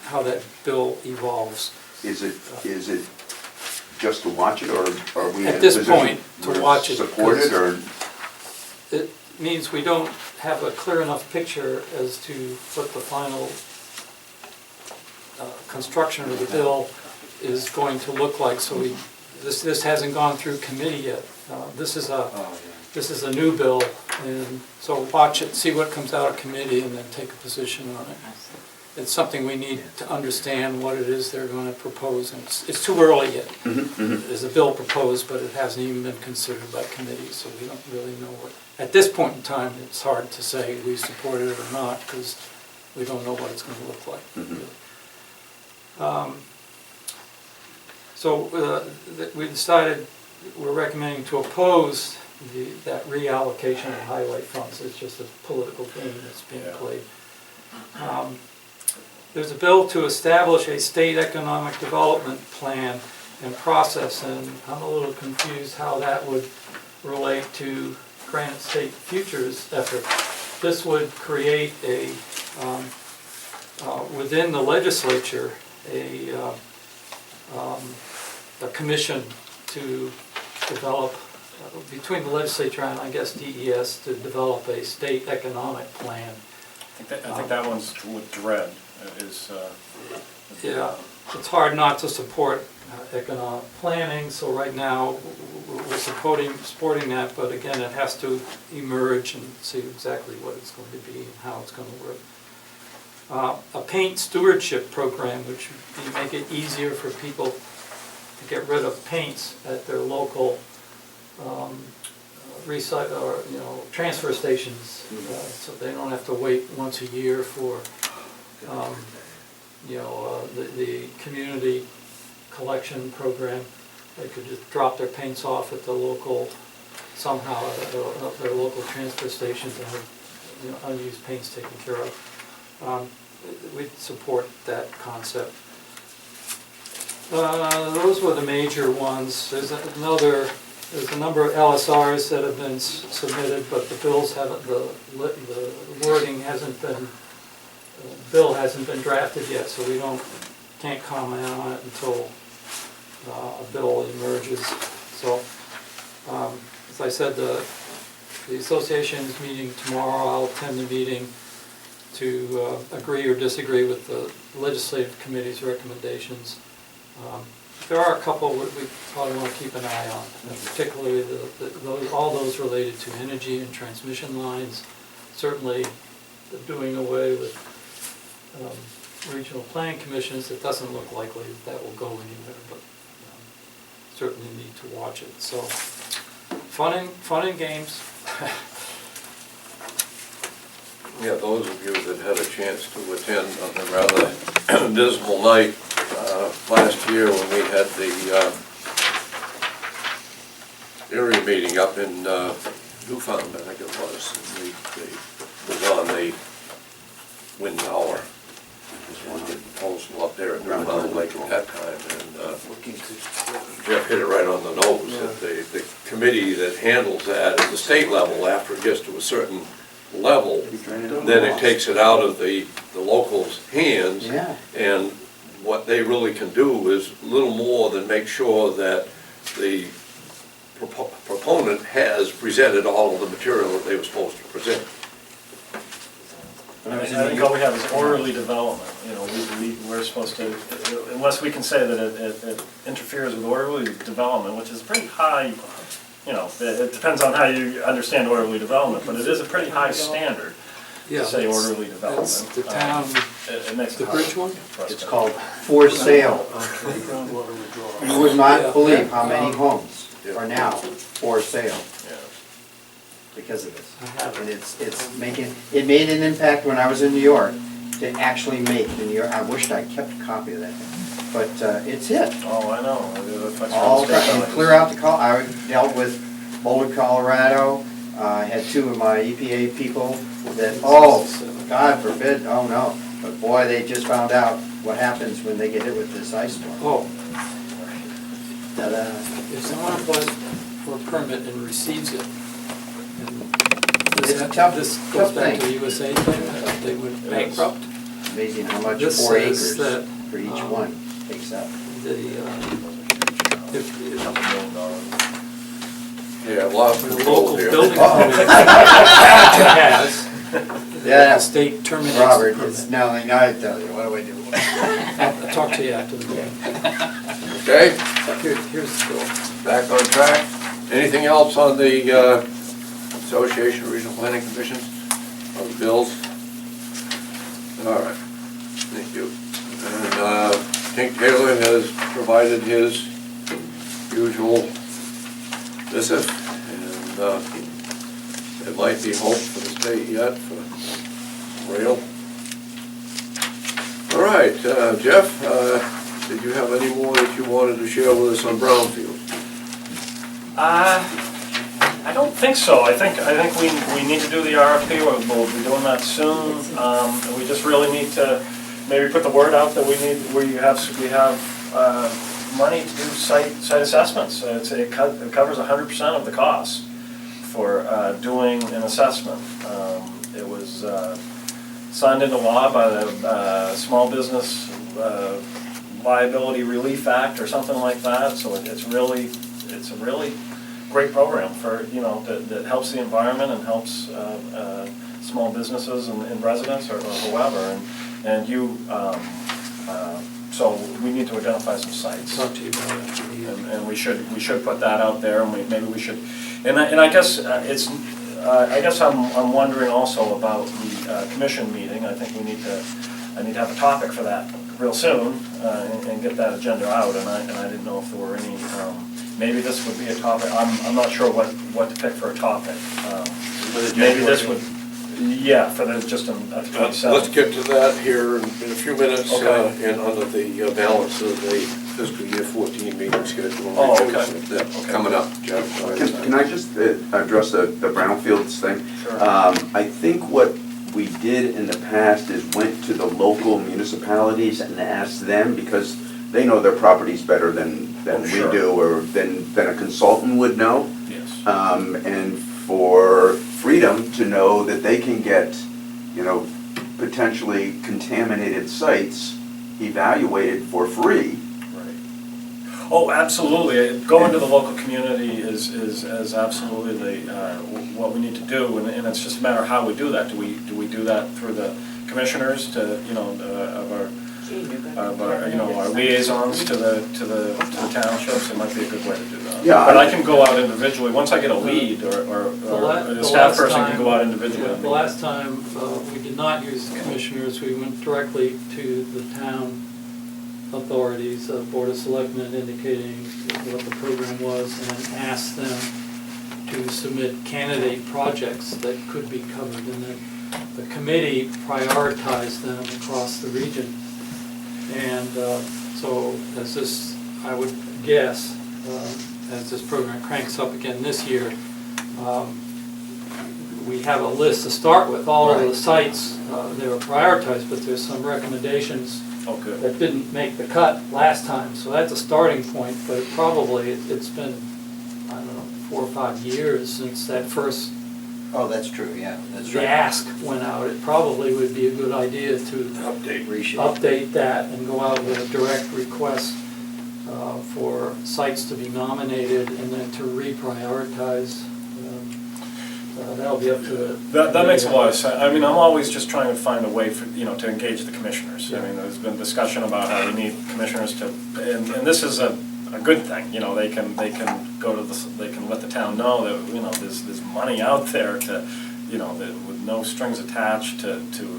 how that bill evolves. Is it just to watch it, or are we in a At this position point, to where watch it, support it, or? It means we don't have a clear enough picture as to what the final construction of the bill is going to look like. So this hasn't gone through committee yet. This is a new bill, and so watch it, see what comes out of committee, and then take a position on it. It's something we need to understand what it is they're going to propose, and it's too early yet. There's a bill proposed, but it hasn't even been considered by committee, so we don't really know what. At this point in time, it's hard to say we support it or not, because we don't know what it's going to look like. So we decided we're recommending to oppose that reallocation of highway funds. It's just a political game that's being played. There's a bill to establish a state economic development plan and process, and I'm a little confused how that would relate to Granite State Futures effort. This would create within the legislature a commission to develop, between the legislature and I guess DES, to develop a state economic plan. I think that one's with DRED is. Yeah, it's hard not to support economic planning, so right now we're supporting that, but again, it has to emerge and see exactly what it's going to be and how it's going to work. A paint stewardship program, which would make it easier for people to get rid of paints at their local transfer stations, so they don't have to wait once a year for the community collection program. They could just drop their paints off at the local, somehow, their local transfer stations, and have unused paints taken care of. We'd support that concept. Those were the major ones. There's a number of LSRs that have been submitted, but the bills haven't, the wording hasn't been, the bill hasn't been drafted yet, so we can't comment on it until a bill emerges. So, as I said, the association is meeting tomorrow. I'll attend the meeting to agree or disagree with the legislative committee's recommendations. There are a couple we probably want to keep an eye on, and particularly all those related to energy and transmission lines. Certainly, doing away with regional planning commissions. It doesn't look likely that will go anywhere, but certainly need to watch it. So, fun and games. Yeah, those of you that had a chance to attend on a rather dismal night last year when we had the area meeting up in Newfoundland, I think it was. It was on the wind tower. Just one proposal up there at Newfoundland Lake at that time, and Jeff hit it right on the nose. That the committee committee that handles that at the state level. After it gets to a certain level, then it takes it out of the locals' hands. Yeah. And what they really can do is little more than make sure that the proponent has presented all of the material that they were supposed to present. I think all we have is orderly development, you know, we're supposed to, unless we can say that it interferes with orderly development, which is pretty high, you know, it depends on how you understand orderly development, but it is a pretty high standard to say orderly development. That's the town, It makes it the hard bridge one? for us It's to- called for sale. You would not believe how many homes are now for sale Yeah. because of this. I have And it. it made an impact when I was in New York to actually make the New York, I wished I kept a copy of that thing. But it's hit. Oh, I know. It affects All all the time, state and clear out the I dealt with Boulder, Colorado. I had two of my EPA people that, oh, God forbid, oh no. But boy, they just found out what happens when they get hit with this ice storm. Oh, Ta-da. if someone applies for a permit and receives it, and It's a tough- this tough goes back thing. to the USA thing, they would bankrupt Amazing how much This 4 says acres that, for each one takes up. the, if, $2 million. Yeah, a lot of when a control local here. building Uh-oh. permit has, Yeah. the state terminates the Robert, permit. it's now I tell you, what do I do? I'll talk to you after the meeting. Okay, Here's the bill. back on track. Anything else on the Association of Regional Planning Commissions, on the bills? All right, thank you. And Hank Taylor has provided his usual missive, and there might be hope for the state yet for rail. All right, Jeff, did you have any more that you wanted to share with us on Brownfield? I don't think so. I think we need to do the RFP. We'll be doing that soon. And we just really need to maybe put the word out that we have money to do site assessments. It covers 100% of the costs for doing an assessment. It was signed into law by the Small Business Liability Relief Act or something like that. So it's a really great program for, you know, that helps the environment and helps small businesses and residents or whoever. And you, so we need to identify some sites. Talk to you about it. And we should put that out there, and maybe we should, and I guess I guess I'm wondering also about the commission meeting. I think I need to have a topic for that real soon, and get that agenda out, and I didn't know if there were any, maybe this would be a topic. I'm not sure what to pick for a topic. Maybe this would, yeah, for the, just a 27th. Let's get to that here in a few minutes, Okay. and under the balance of the fiscal year 14 meeting schedule. Oh, okay. That's Okay. coming up, Jeff. Can I just address the brownfields thing? Sure. I think what we did in the past is went to the local municipalities and asked them, because they know their properties better than we Sure. do, or than a consultant would know. Yes. And for Freedom to know that they can get, you know, potentially contaminated sites evaluated for free. Right. Oh, absolutely. Going to the local community is absolutely what we need to do, and it's just a matter of how we do that. Do we do that through the commissioners to, you know, of our you know, our liaisons to the townships? It might be a good way to do that. Yeah, But I can go out individually once I get a lead, or The a staff last person time- can go out individually. The last time, we did not use the commissioners, we went directly to the town authorities, Board of Selectmen, indicating what the program was, and then asked them to submit candidate projects that could be covered, and then the committee prioritized them across the region. And so as this, I would guess, as this program cranks up again this year, we have a list to start with, all of the sites, they were prioritized, but there's some recommendations Oh, good. that didn't make the cut last time, so that's a starting point, but probably it's been, I don't know, 4 or 5 years since that first Oh, that's true, yeah, that's the right. ask went out. It probably would be a good idea to update that and go out with a direct request for sites to be nominated and then to reprioritize. That'll be up to the... That makes a lot of sense. I mean, I'm always just trying to find a way for, to engage the commissioners. I mean, there's been discussion about how we need commissioners to, and this is a good thing, they can go to they can let the town know that, there's money out there to, with no strings attached to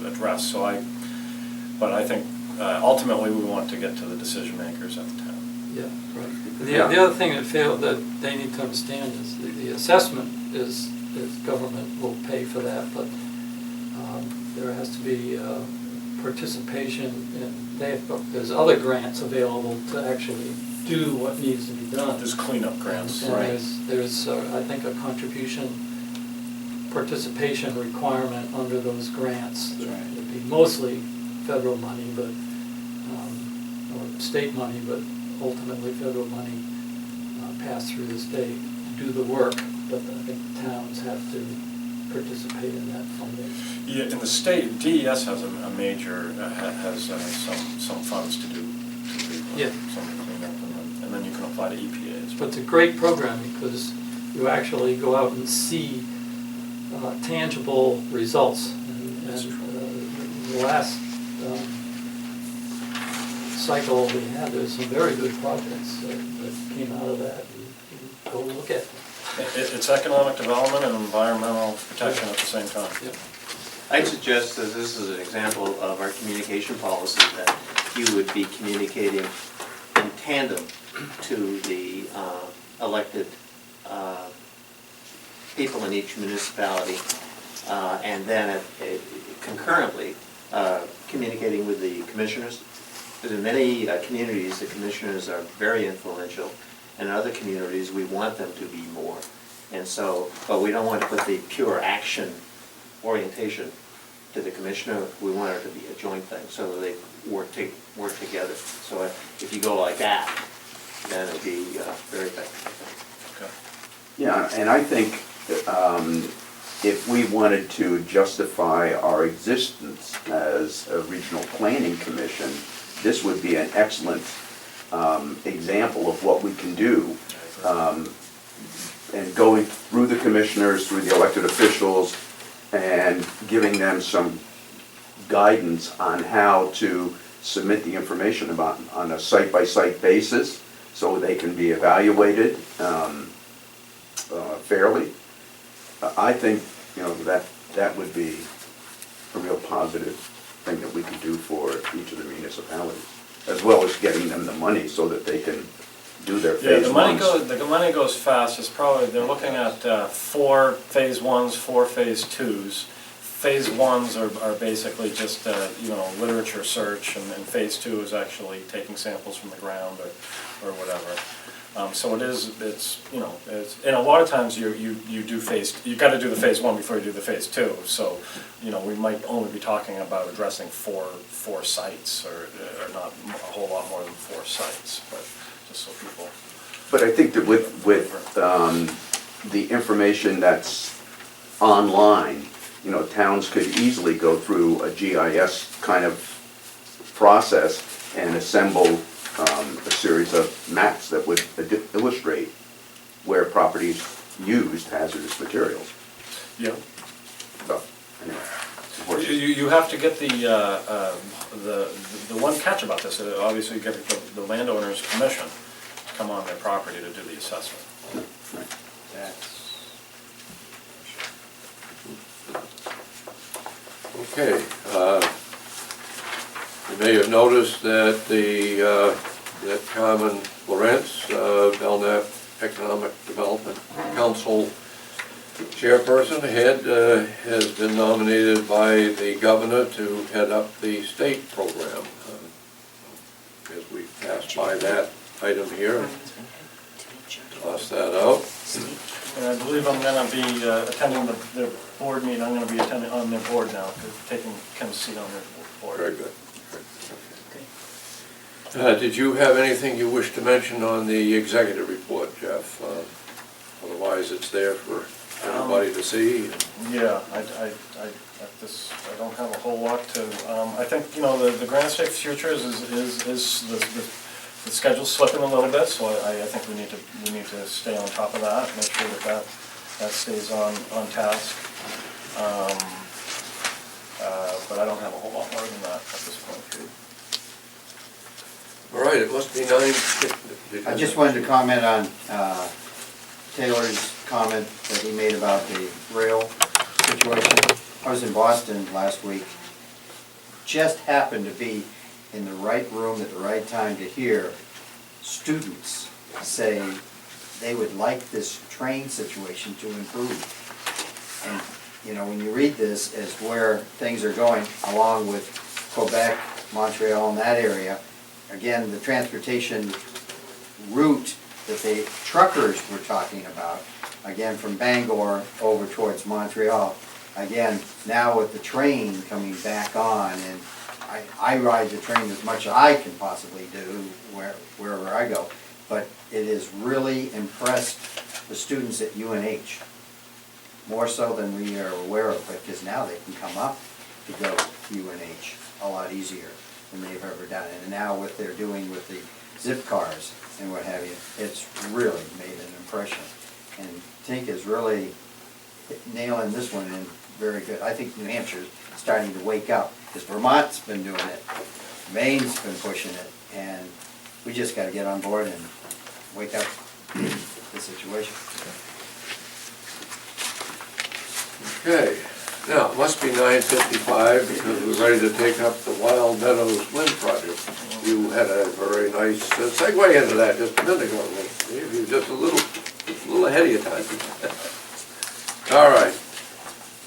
address. But I think ultimately we want to get to the decision makers at the town. Yeah, right. The other thing that they need to understand is the assessment is government will pay for that, but there has to be participation, and there's other grants available to actually do what needs to be done. There's cleanup grants. And Right. there's I think a participation requirement under those grants. That's right. It'd be mostly federal money, but, or state money, but ultimately federal money passed through the state to do the work, but I think towns have to participate in that funding. Yeah, in the state, DES has a major, has some funds to do Yeah. some cleanup, and then you can apply to EPA as well. But it's a great program because you actually go out and see tangible results. And the last cycle we had, there's some very good projects that came out of that. You go look at them. It's economic development and environmental protection at the same time. Yeah. I'd suggest that this is an example of our communication policy, that you would be communicating in tandem to the elected people in each municipality, and then concurrently communicating with the commissioners. Because in many communities, the commissioners are very influential, and in other communities, we want them to be more. And so, but we don't want to put the pure action orientation to the commissioner. We want it to be a joint thing, so that they work together. So if you go like that, then it'll be very effective. Okay. Yeah, and I think if we wanted to justify our existence as a regional planning commission, this would be an excellent example of what we can do. And going through the commissioners, through the elected officials, and giving them some guidance on how to submit the information about on a site-by-site basis, so they can be evaluated fairly. I think that would be a real positive thing that we could do for each of the municipalities, as well as getting them the money so that they can do their Yeah, phase the money ones. the money goes fast. It's probably, they're looking at 4 phase 1s, 4 phase 2s. Phase 1s are basically just literature search, and phase 2 is actually taking samples from the ground or whatever. So it's and a lot of times you got to do the phase 1 before you do the phase 2. So we might only be talking about addressing four sites, or not a whole lot more than 4 sites, but just so people. But I think that with the information that's online, towns could easily go through a GIS kind of process and assemble a series of maps that would illustrate where properties used hazardous materials. Yeah. So, anyway. You have to get the one catch about this. Obviously, you get the landowner's permission to come on their property to do the assessment. Okay, you may have noticed that that Carmen Lawrence, Belknap Economic Development Council chairperson, has been nominated by the governor to head up the state program. As we pass by that item here, toss that out. And I believe I'm going to be attending their board meeting. I'm going to be attending on their board now, taking Ken's seat on their board. Very good. Did you have anything you wish to mention on the executive report, Jeff? Otherwise, otherwise it's there for everybody to see. Yeah, I don't have a whole lot to, I think, you know, the Granite State Futures the schedule's slipping a little bit, so I think we need to stay on top of that, make sure that stays on task. But I don't have a whole lot more than that at this point. All right, it must be 9:50. I just wanted to comment on Taylor's comment that he made about the rail situation. I was in Boston last week, just happened to be in the right room at the right time to hear students say they would like this train situation to improve. And, you know, when you read this as where things are going, along with Quebec, Montreal, and that area, again, the transportation route that the truckers were talking about, again, from Bangor over towards Montreal, again, now with the train coming back on, and I ride the train as much as I can possibly do wherever I go, but it has really impressed the students at UNH, more so than we are aware of, because now they can come up to go to UNH a lot easier than they've ever done it. And now what they're doing with the zip cars and what have you, it's really made an impression. And Tink is really nailing this one in very good. I think New Hampshire's starting to wake up, because Vermont's been doing it, Maine's been pushing it, and we just gotta get on board and wake up the situation. Okay, now, it must be 9:55 because we're ready to take up the Wild Meadows Wind Project. You had a very nice segue into that just a minute ago. You were just a little ahead of your time. All right,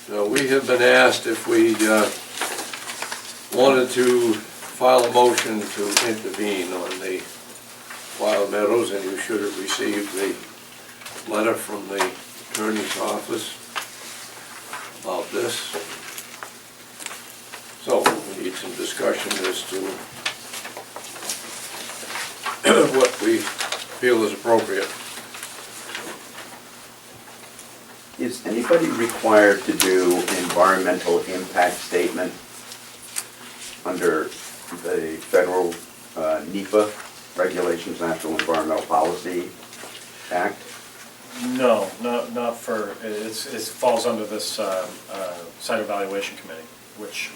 so we have been asked if we wanted to file a motion to intervene on the Wild Meadows, and you should have received the letter from the attorney's office about this. So we need some discussion as to what we feel is appropriate. Is anybody required to do environmental impact statement under the federal NEPA regulations, National Environmental Policy Act? No, not for, it falls under this site evaluation committee, which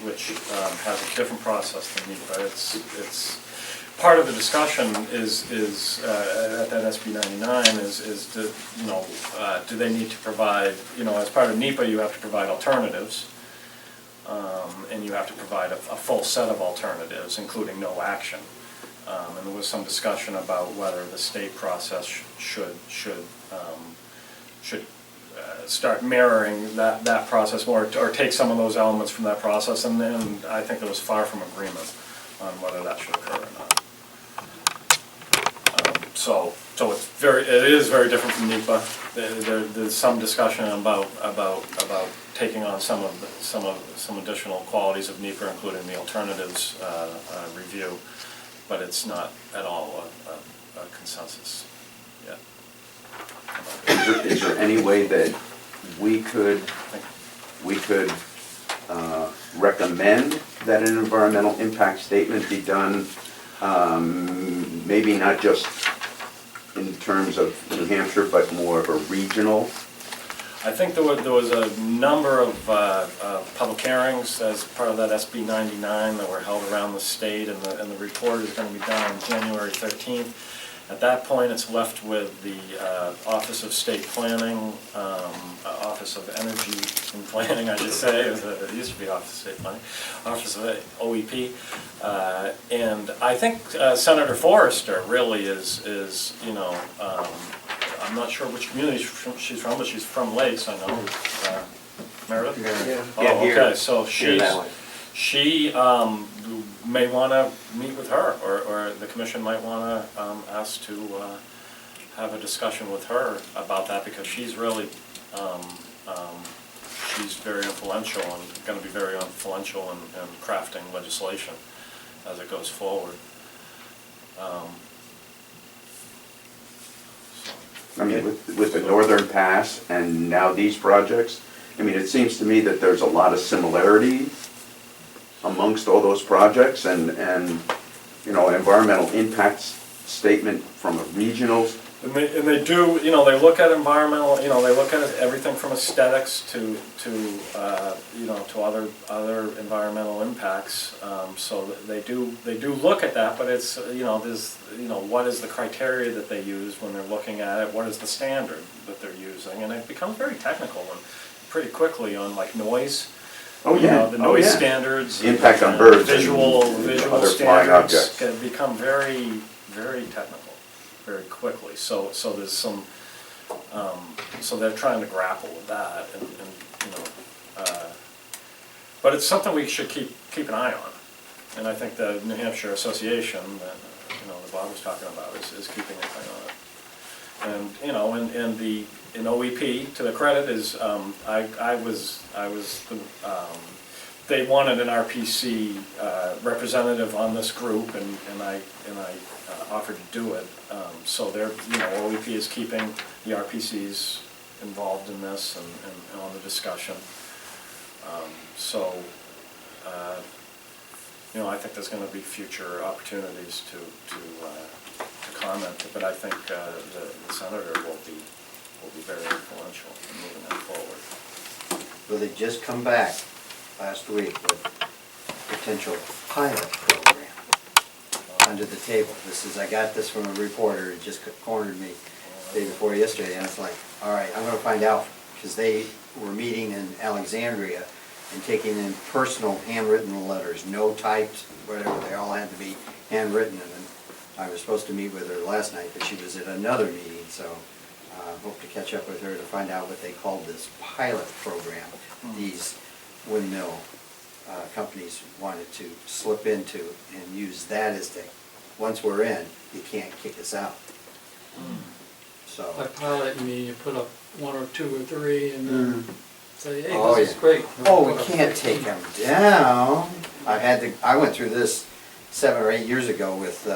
has a different process than NEPA. It's part of the discussion is at that SB 99 is do they need to provide, as part of NEPA you have to provide alternatives, and you have to provide a full set of alternatives, including no action. And there was some discussion about whether the state process should start mirroring that process more, or take some of those elements from that process, and I think there was far from agreement on whether that should occur or not. So it is very different from NEPA. There's some discussion about taking on some additional qualities of NEPA, including the alternatives review, but it's not at all a consensus yet. Is there any way that we could recommend that an environmental impact statement be done, maybe not just in terms of New Hampshire, but more of a regional? I think there was a number of public hearings as part of that SB 99 that were held around the state, and the report is going to be done on January 13th. At that point, it's left with the Office of State Planning, Office of Energy and Planning, I should say. It used to be Office of State Planning, Office of OEP. And I think Senator Forrester really is I'm not sure which community she's from, but she's from Lakes, I know. Meredith? Yeah. Oh, okay, so she may want to meet with her, or the commission might want to ask to have a discussion with her about that, because she's really, she's very influential and going to be very influential in crafting legislation as it goes forward. I mean, with the Northern Pass and now these projects, I mean, it seems to me that there's a lot of similarity amongst all those projects and, you know, an environmental impact statement from a regional. And they do, you know, they look at environmental, you know, they look at everything from aesthetics to you know, to other environmental impacts. So they do look at that, but it's, you know, there's, you know, what is the criteria that they use when they're looking at it? What is the standard that they're using? And it becomes very technical and pretty quickly on like noise. Oh, You yeah. know, the Oh, noise yeah. standards. Impact on and birds and Visual other flying standards objects. can become very, very technical very quickly. So there's some, so they're trying to grapple with that and you know, but it's something we should keep an eye on. And I think the New Hampshire Association that, you know, that Bob was talking about is keeping an eye on it. And, you know, in OEP, to the credit, is, I was the, they wanted an RPC representative on this group, and I offered to do it. So they're, you know, OEP is keeping the RPCs involved in this and on the discussion. You know, I think there's going to be future opportunities to comment, but I think the senator will be very influential in moving that forward. Well, they just come back last week with potential pilot program under the table. I got this from a reporter who just cornered me the day before yesterday, and it's like, all right, I'm gonna find out, because they were meeting in Alexandria and taking in personal handwritten letters, no typed, whatever, they all had to be handwritten, and then I was supposed to meet with her last night, but she was at another meeting, so hope to catch up with her to find out what they called this pilot program. These windmill companies wanted to slip into and use that as once we're in, you can't kick us out. So. By pilot, you mean you put up one or two or three and then say, hey, Oh, this is yeah. great. Oh, we can't take them down. I went through this 7 or 8 years ago with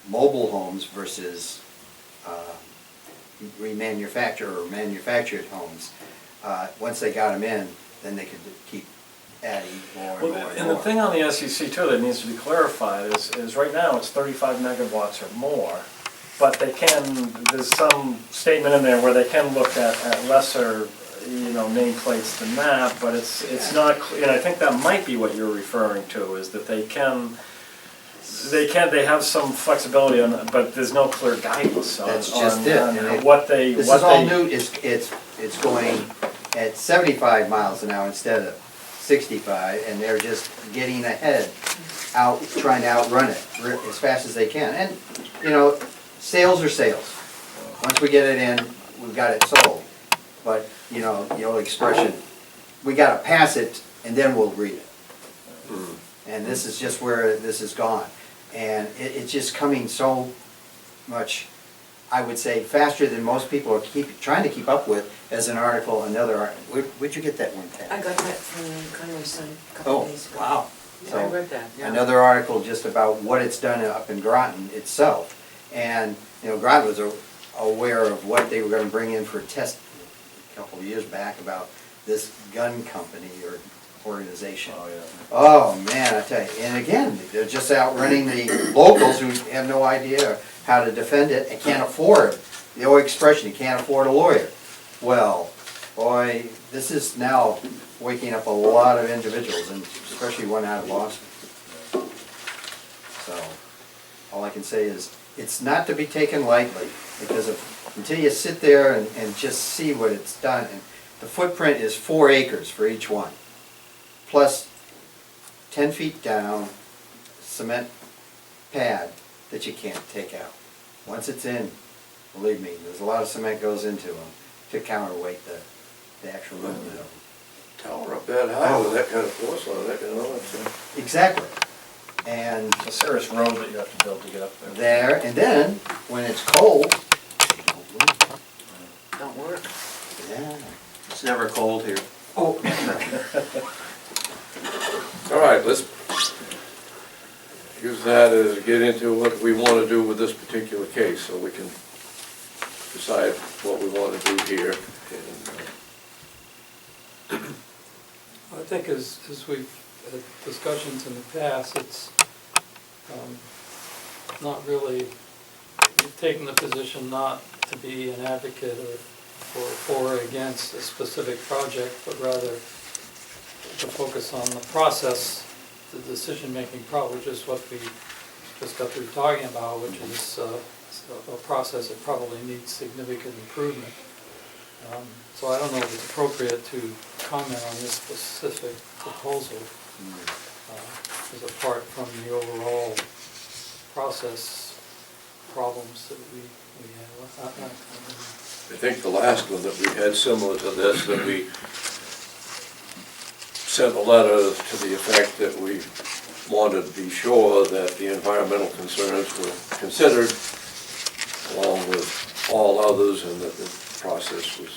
mobile homes versus remanufactured or manufactured homes. Once they got them in, then they could keep adding more and more and more. And the thing on the SEC too that needs to be clarified is right now it's 35 megawatts or more, but they can, there's some statement in there where they can look at lesser, you know, nameplates than that, but it's not, and I think that might be what you're referring to, is that they have some flexibility on, but there's no clear guidance on, That's just it. on what they. This is all new, it's going at 75 miles an hour instead of 65, and they're just getting ahead, trying to outrun it as fast as they can. And, you know, sales are sales. Once we get it in, we've got it sold. But, you know, the old expression, we gotta pass it and then we'll read it. And this is just where this has gone. And it's just coming so much, I would say, faster than most people are trying to keep up with. As an article, where'd you get that one, Pat? I got that from Conway's son a couple days ago. Wow. Yeah, I read that, yeah. Another article just about what it's done up in Groton itself. And, you know, Groton was aware of what they were gonna bring in for test a couple of years back about this gun company or organization. Oh, yeah. Oh, man, I tell you, and again, they're just outrunning the locals who have no idea how to defend it and can't afford, the old expression, you can't afford a lawyer. Well, boy, this is now waking up a lot of individuals, and especially one out of Boston. So, all I can say is, it's not to be taken lightly, because until you sit there and just see what it's done, and the footprint is 4 acres for each one, plus 10 feet down, cement pad that you can't take out. Once it's in, believe me, there's a lot of cement goes into them to counterweight the actual movement of them. Tower up that high with that kind of force on it, that kind of, Exactly. And It's a serious road that you have to build to get up there. and then, when it's cold, Don't work. yeah. It's never cold here. Oh. all right, let's use that as get into what we want to do with this particular case, so we can decide what we want to do here. And, I think as we've had discussions in the past, it's not really, we've taken the position not to be an advocate or against a specific project, but rather to focus on the process, the decision-making problem, which is what we just got through talking about, which is a process that probably needs significant improvement. So I don't know if it's appropriate to comment on this specific proposal as apart from the overall process problems that we have. I think the last one that we had similar to this, that we sent a letter to the effect that we wanted to be sure that the environmental concerns were considered along with all others, and that the process was.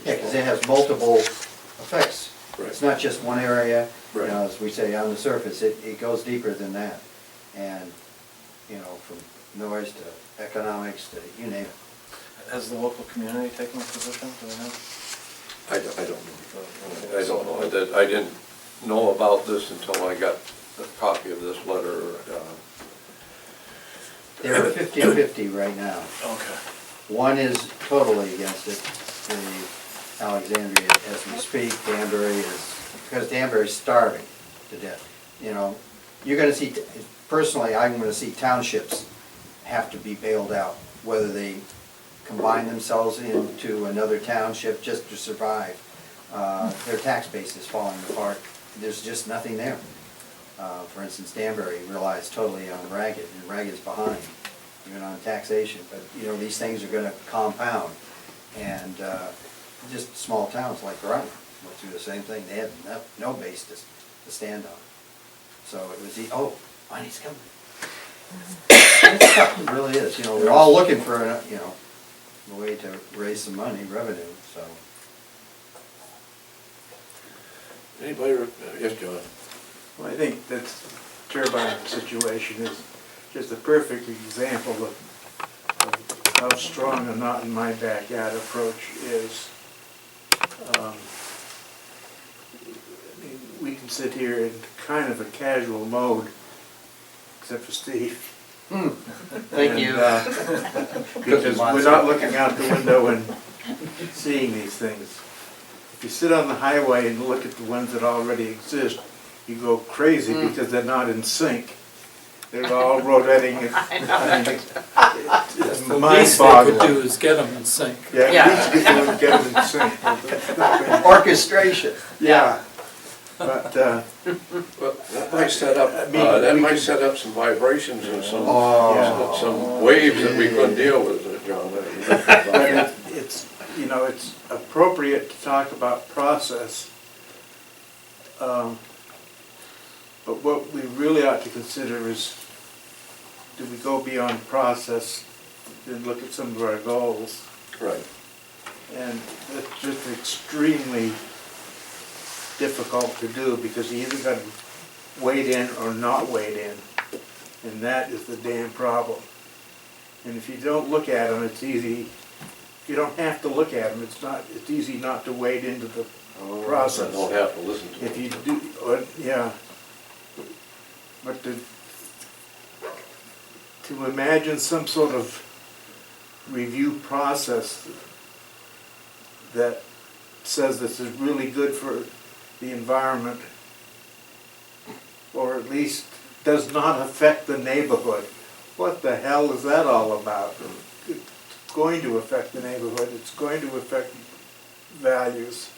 Yeah, because it has multiple effects. Right. It's not just one area, you Right. know, as we say on the surface, it goes deeper than that. And, you know, from noise to economics to you name it. Has the local community taken a position, do they know? I don't know. I don't know. I didn't know about this until I got a copy of this letter. They're 50-50 right now. Okay. One is totally against it, the Alexandria, as we speak. Danbury is, because Danbury's starving to death. You know, you're gonna see, personally, I'm gonna see townships have to be bailed out, whether they combine themselves into another township just to survive. Their tax base is falling apart. There's just nothing there. For instance, Danbury relies totally on Ragged, and Ragged's behind, even on taxation. But, you know, these things are gonna compound. And just small towns like Rutland went through the same thing. They had no base to stand on. So it was money's coming. It's tough, it really is. You know, we're all looking for, a way to raise some money, revenue, so. Anybody, yes, John? Well, I think that turbine situation is just a perfect example of how strong a not in my backyard approach is. I mean, we can sit here in kind of a casual mode, except for Steve. Thank you. Because we're not looking out the window and seeing these things. If you sit on the highway and look at the ones that already exist, you go crazy because they're not in sync. They're all rotating. It's The least they could do is get them in sync. Yeah, at least people would get them in sync. Orchestration. Yeah. But, Well, that might set up, set up some vibrations and some waves that we couldn't deal with, John. but it's, you know, it's appropriate to talk about process. But what we really ought to consider is, do we go beyond process and look at some of our goals? Right. And it's just extremely difficult to do, because you either got to wade in or not wade in. And that is the damn problem. And if you don't look at them, it's easy. You don't have to look at them. It's easy not to wade into the process. I don't have to listen to If it. you do, yeah. But to imagine some sort of review process that says this is really good for the environment, or at least does not affect the neighborhood. What the hell is that all about? It's going to affect the neighborhood, it's going to affect values,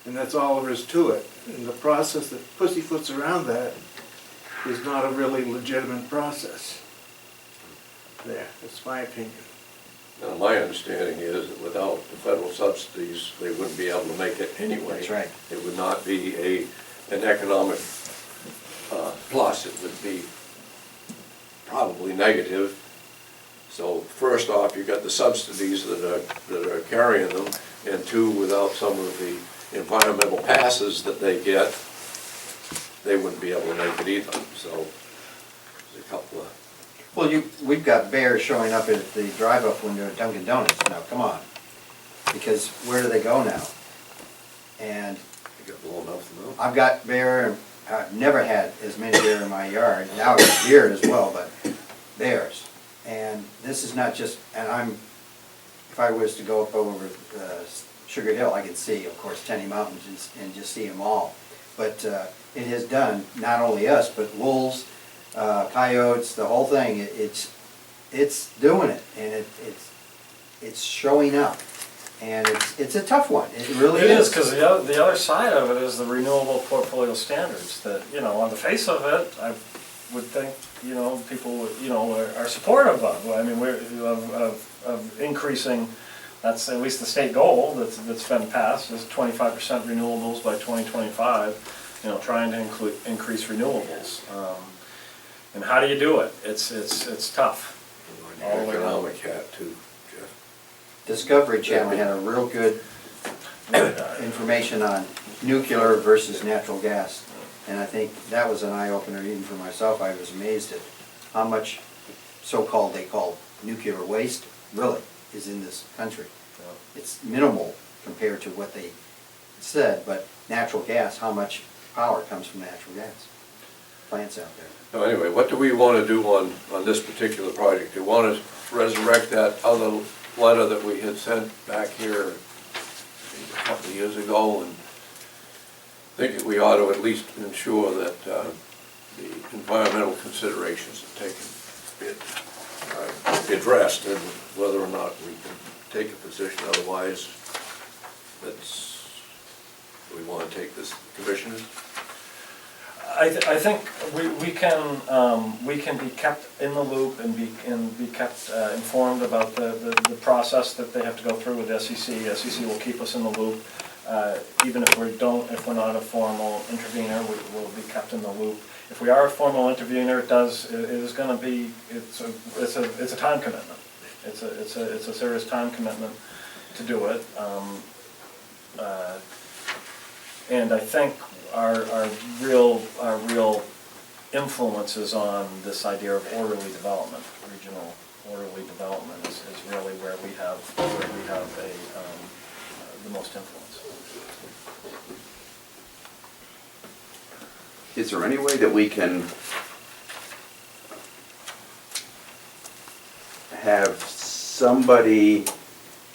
and that's all there is to it. And the process that pussyfoots around that is not a really legitimate process. There, that's my opinion. Now, my understanding is that without the federal subsidies, they wouldn't be able to make it anyway. That's right. It would not be an economic plus, it would be probably negative. So first off, you've got the subsidies that are carrying them, and two, without some of the environmental passes that they get, they wouldn't be able to make it either. So there's a couple of Well, we've got bears showing up at the drive-up window at Dunkin' Donuts now, come on. Because where do they go now? And They get blown off the mountain. I've got bear, I've never had as many bear in my yard, now it's deer as well, but bears. And this is not just, if I was to go up over Sugar Hill, I can see, of course, Tenny Mountains and just see them all. But it has done, not only us, but wolves, coyotes, the whole thing, it's doing it, and it's showing up. And it's a tough one, it really is. It is, because the other side of it is the renewable portfolio standards that, on the face of it, I would think, people, are supportive of. I mean, of increasing, that's at least the state goal that's been passed, is 25% renewables by 2025, trying to increase renewables. And how do you do it? It's tough. All the way around. Economic hat too, Jeff. Discovery Channel had a real good information on nuclear versus natural gas. And I think that was an eye-opener even for myself. I was amazed at how much they call nuclear waste really is in this country. It's minimal compared to what they said, but natural gas, how much power comes from natural gas plants out there. So anyway, what do we want to do on this particular project? Do we want to resurrect that other letter that we had sent back here a couple of years ago? And I think we ought to at least ensure that the environmental considerations are addressed, and whether or not we can take a position. Otherwise, we want to take this, commissioners? I think we can be kept in the loop and be kept informed about the process that they have to go through with SEC. SEC will keep us in the loop. Even if we're not a formal intervener, we'll be kept in the loop. If we are a formal intervener, it's a time commitment. It's a serious time commitment to do it. And I think our real influence is on this idea of orderly development. Regional orderly development is really where we have the most influence. Is there any way that we can have somebody,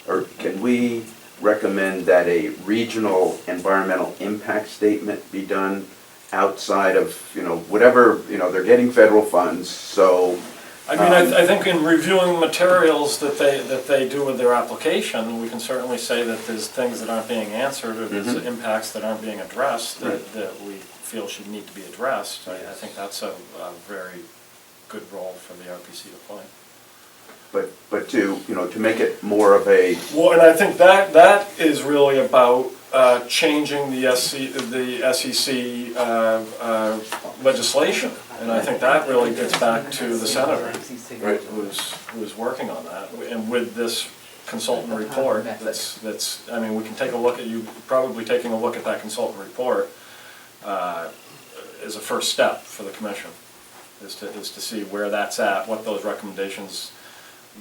or can we recommend that a regional environmental impact statement be done outside of, whatever, they're getting federal funds, so. I mean, I think in reviewing materials that they do with their application, we can certainly say that there's things that aren't being answered, or there's impacts that aren't being addressed that we feel should need to be addressed. I think that's a very good role for the RPC to play. But to make it more of a. Well, and I think that is really about changing the SEC legislation, and I think that really gets back to the senator, right, who's working on that, and with this consultant report. That's. I mean, we can take a look at probably taking a look at that consultant report is a first step for the commission, is to see where that's at, what those recommendations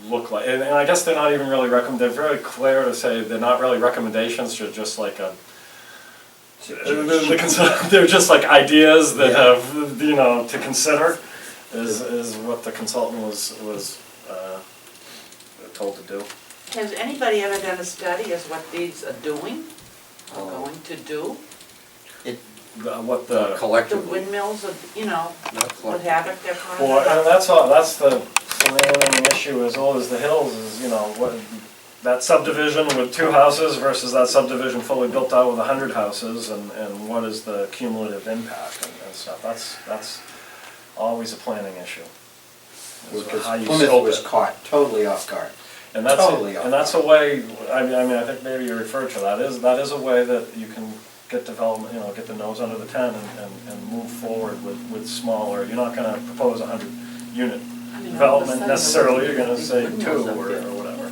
look like, and I guess they're not even really they're very clear to say they're not really recommendations, they're just like they're just like ideas that have to consider, is what the consultant was told to do. Has anybody ever done a study as what these are doing, or going to do? What the The windmills, what havoc they're causing? Well, and that's the main issue is the hills is, what, that subdivision with 2 houses versus that subdivision fully built out with 100 houses, and what is the cumulative impact and stuff. That's always a planning issue. Because how you Plymouth scope was it. caught totally off guard. And that's Totally off and that's a way. I mean, I think maybe you referred to that is a way that you can get development, get the nose under the tent and move forward with smaller. You're not going to propose 100 unit development necessarily. You're going to say 2 or whatever.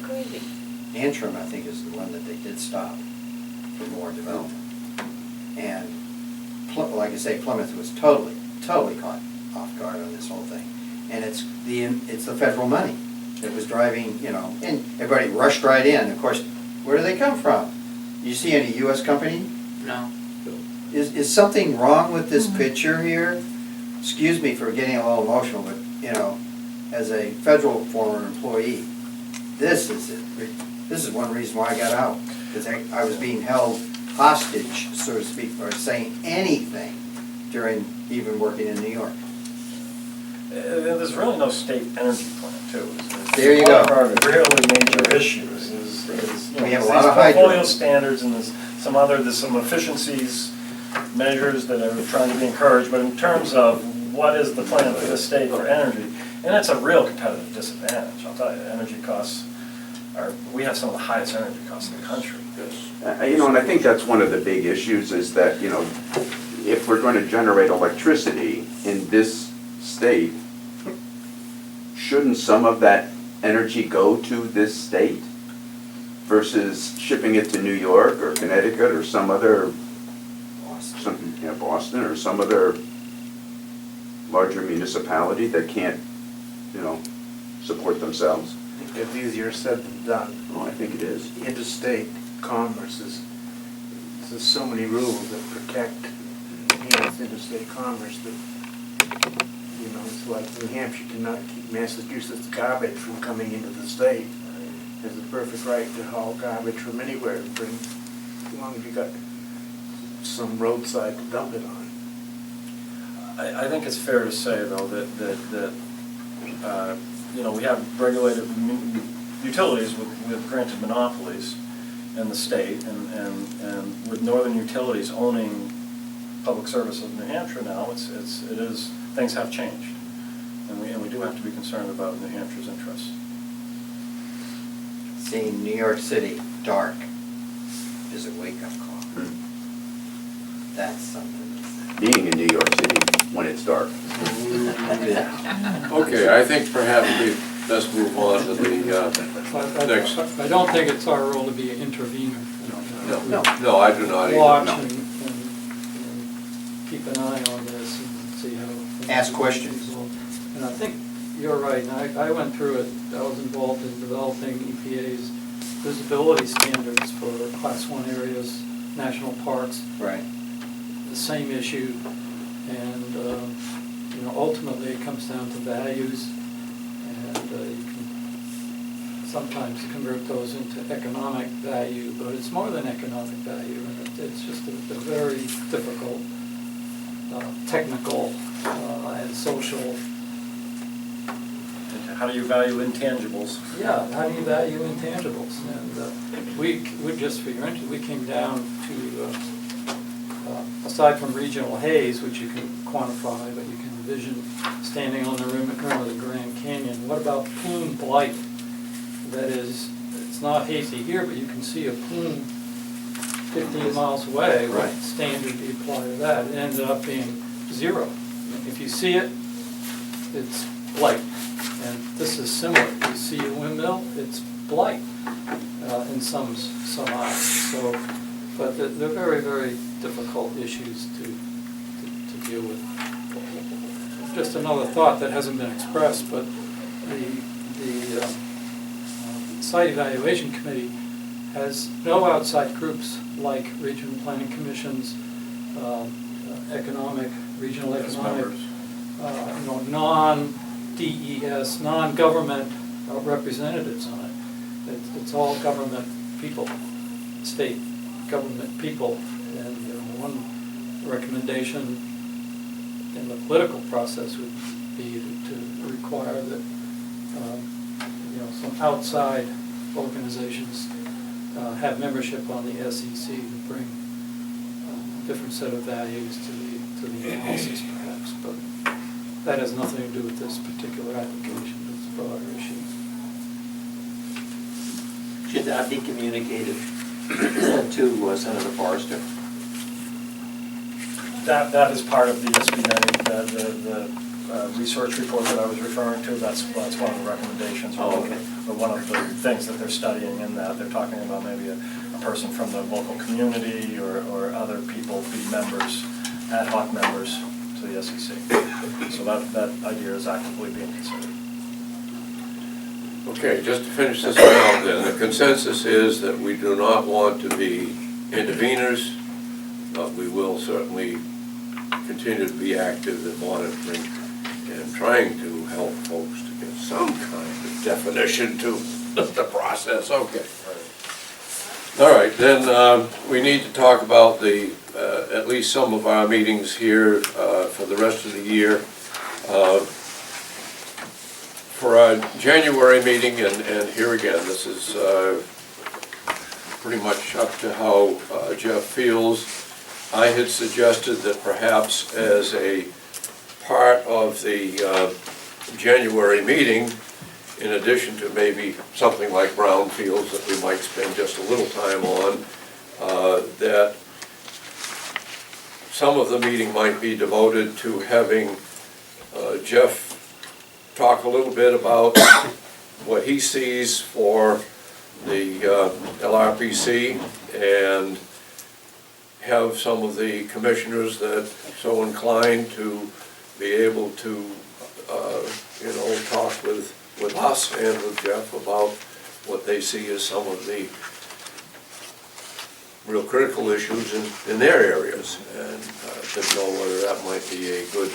Antrim, I think, is the one that they did stop for more development. And like I say, Plymouth was totally caught off guard on this whole thing. And it's the federal money that was driving, you know, and everybody rushed right in. Of course, where do they come from? You see any US company? No. Is something wrong with this picture here? Excuse me for getting a little emotional, but, you know, as a federal former employee, this is it. This is one reason why I got out. Because I was being held hostage, so to speak, for saying anything during even working in New York. There's really no state energy plan too. There you One go. of our really major issues is, you know, We have a these lot of hydro. portfolio standards and there's some efficiencies measures that are trying to be encouraged, but in terms of what is the plan for the state for energy, and it's a real competitive disadvantage, I'll tell you. Energy costs we have some of the highest energy costs in the country. You know, and I think that's one of the big issues is that, you know, if we're going to generate electricity in this state, shouldn't some of that energy go to this state versus shipping it to New York or Connecticut or some other, Boston or some other larger municipality that can't, you know, support themselves? I think that's easier said than done. Oh, I think it is. Interstate commerce there's so many rules that protect interstate commerce that, you know, it's like New Hampshire cannot keep Massachusetts garbage from coming into the state. There's a perfect right to haul garbage from anywhere and bring, as long as you got some roadside to dump it on. I think it's fair to say though that you know, we have regulated utilities with granted monopolies in the state, and with Northern Utilities owning public service of New Hampshire now, things have changed, and we do have to be concerned about New Hampshire's interests. Seeing New York City dark is a wake-up call. That's something. Being in New York City when it's dark. Okay, I think perhaps we best move on to the next. I don't think it's our role to be an intervener. No, I do not either. Watch No. and keep an eye on this and see how. Ask questions. And I think you're right, and I went through it, I was involved in developing EPA's visibility standards for Class 1 areas, national parks. Right. The same issue, and you know, ultimately it comes down to values, and you can sometimes convert those into economic value, but it's more than economic value, and it's just a very difficult technical and social. How do you value intangibles? Yeah, how do you value intangibles? And we just for your interest, we came down to, aside from regional haze, which you can quantify, but you can envision standing on the rim of the Grand Canyon. What about plume blight? That is, it's not hazy here, but you can see a plume 15 miles away. What standard do you apply to that? It ended up being 0. If you see it, it's blight. And this is similar. You see a windmill, it's blight in some eyes. So, but they're very, very difficult issues to deal with. Just another thought that hasn't been expressed, but the Site Evaluation Committee has no outside groups like regional planning commissions, regional economic, non-DES, non-government representatives on it. It's all government people, state government people. And one recommendation in the political process would be to require that some outside organizations have membership on the SEC to bring a different set of values to the analysis perhaps, but that has nothing to do with this particular application. It's a broader issue. Should that be communicated to Senator Forrester? That is part of the SB90, the research report that I was referring to. That's one of the recommendations. Oh, okay. Or one of the things that they're studying in that. They're talking about maybe a person from the local community or other people be members, ad hoc members to the SEC. So that idea is actively being considered. Okay, just to finish this round then, the consensus is that we do not want to be interveners, but we will certainly continue to be active in monitoring and trying to help folks to get some kind of definition to the process. Okay. All right, then we need to talk about the, at least some of our meetings here for the rest of the year. For our January meeting, and here again, this is pretty much up to how Jeff feels. I had suggested that perhaps as a part of the January meeting, in addition to maybe something like brownfields that we might spend just a little time on, that some of the meeting might be devoted to having Jeff talk a little bit about what he sees for the Lrpc, and have some of the commissioners that so inclined to be able to, talk with us and with Jeff about what they see as some of the real critical issues in their areas. And didn't know whether that might be a good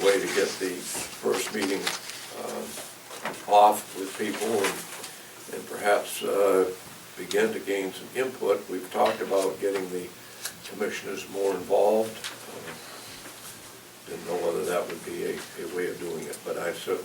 way to get the first meeting off with people and perhaps begin to gain some input. We've talked about getting the commissioners more involved. Didn't know whether that would be a way of doing it, but I certainly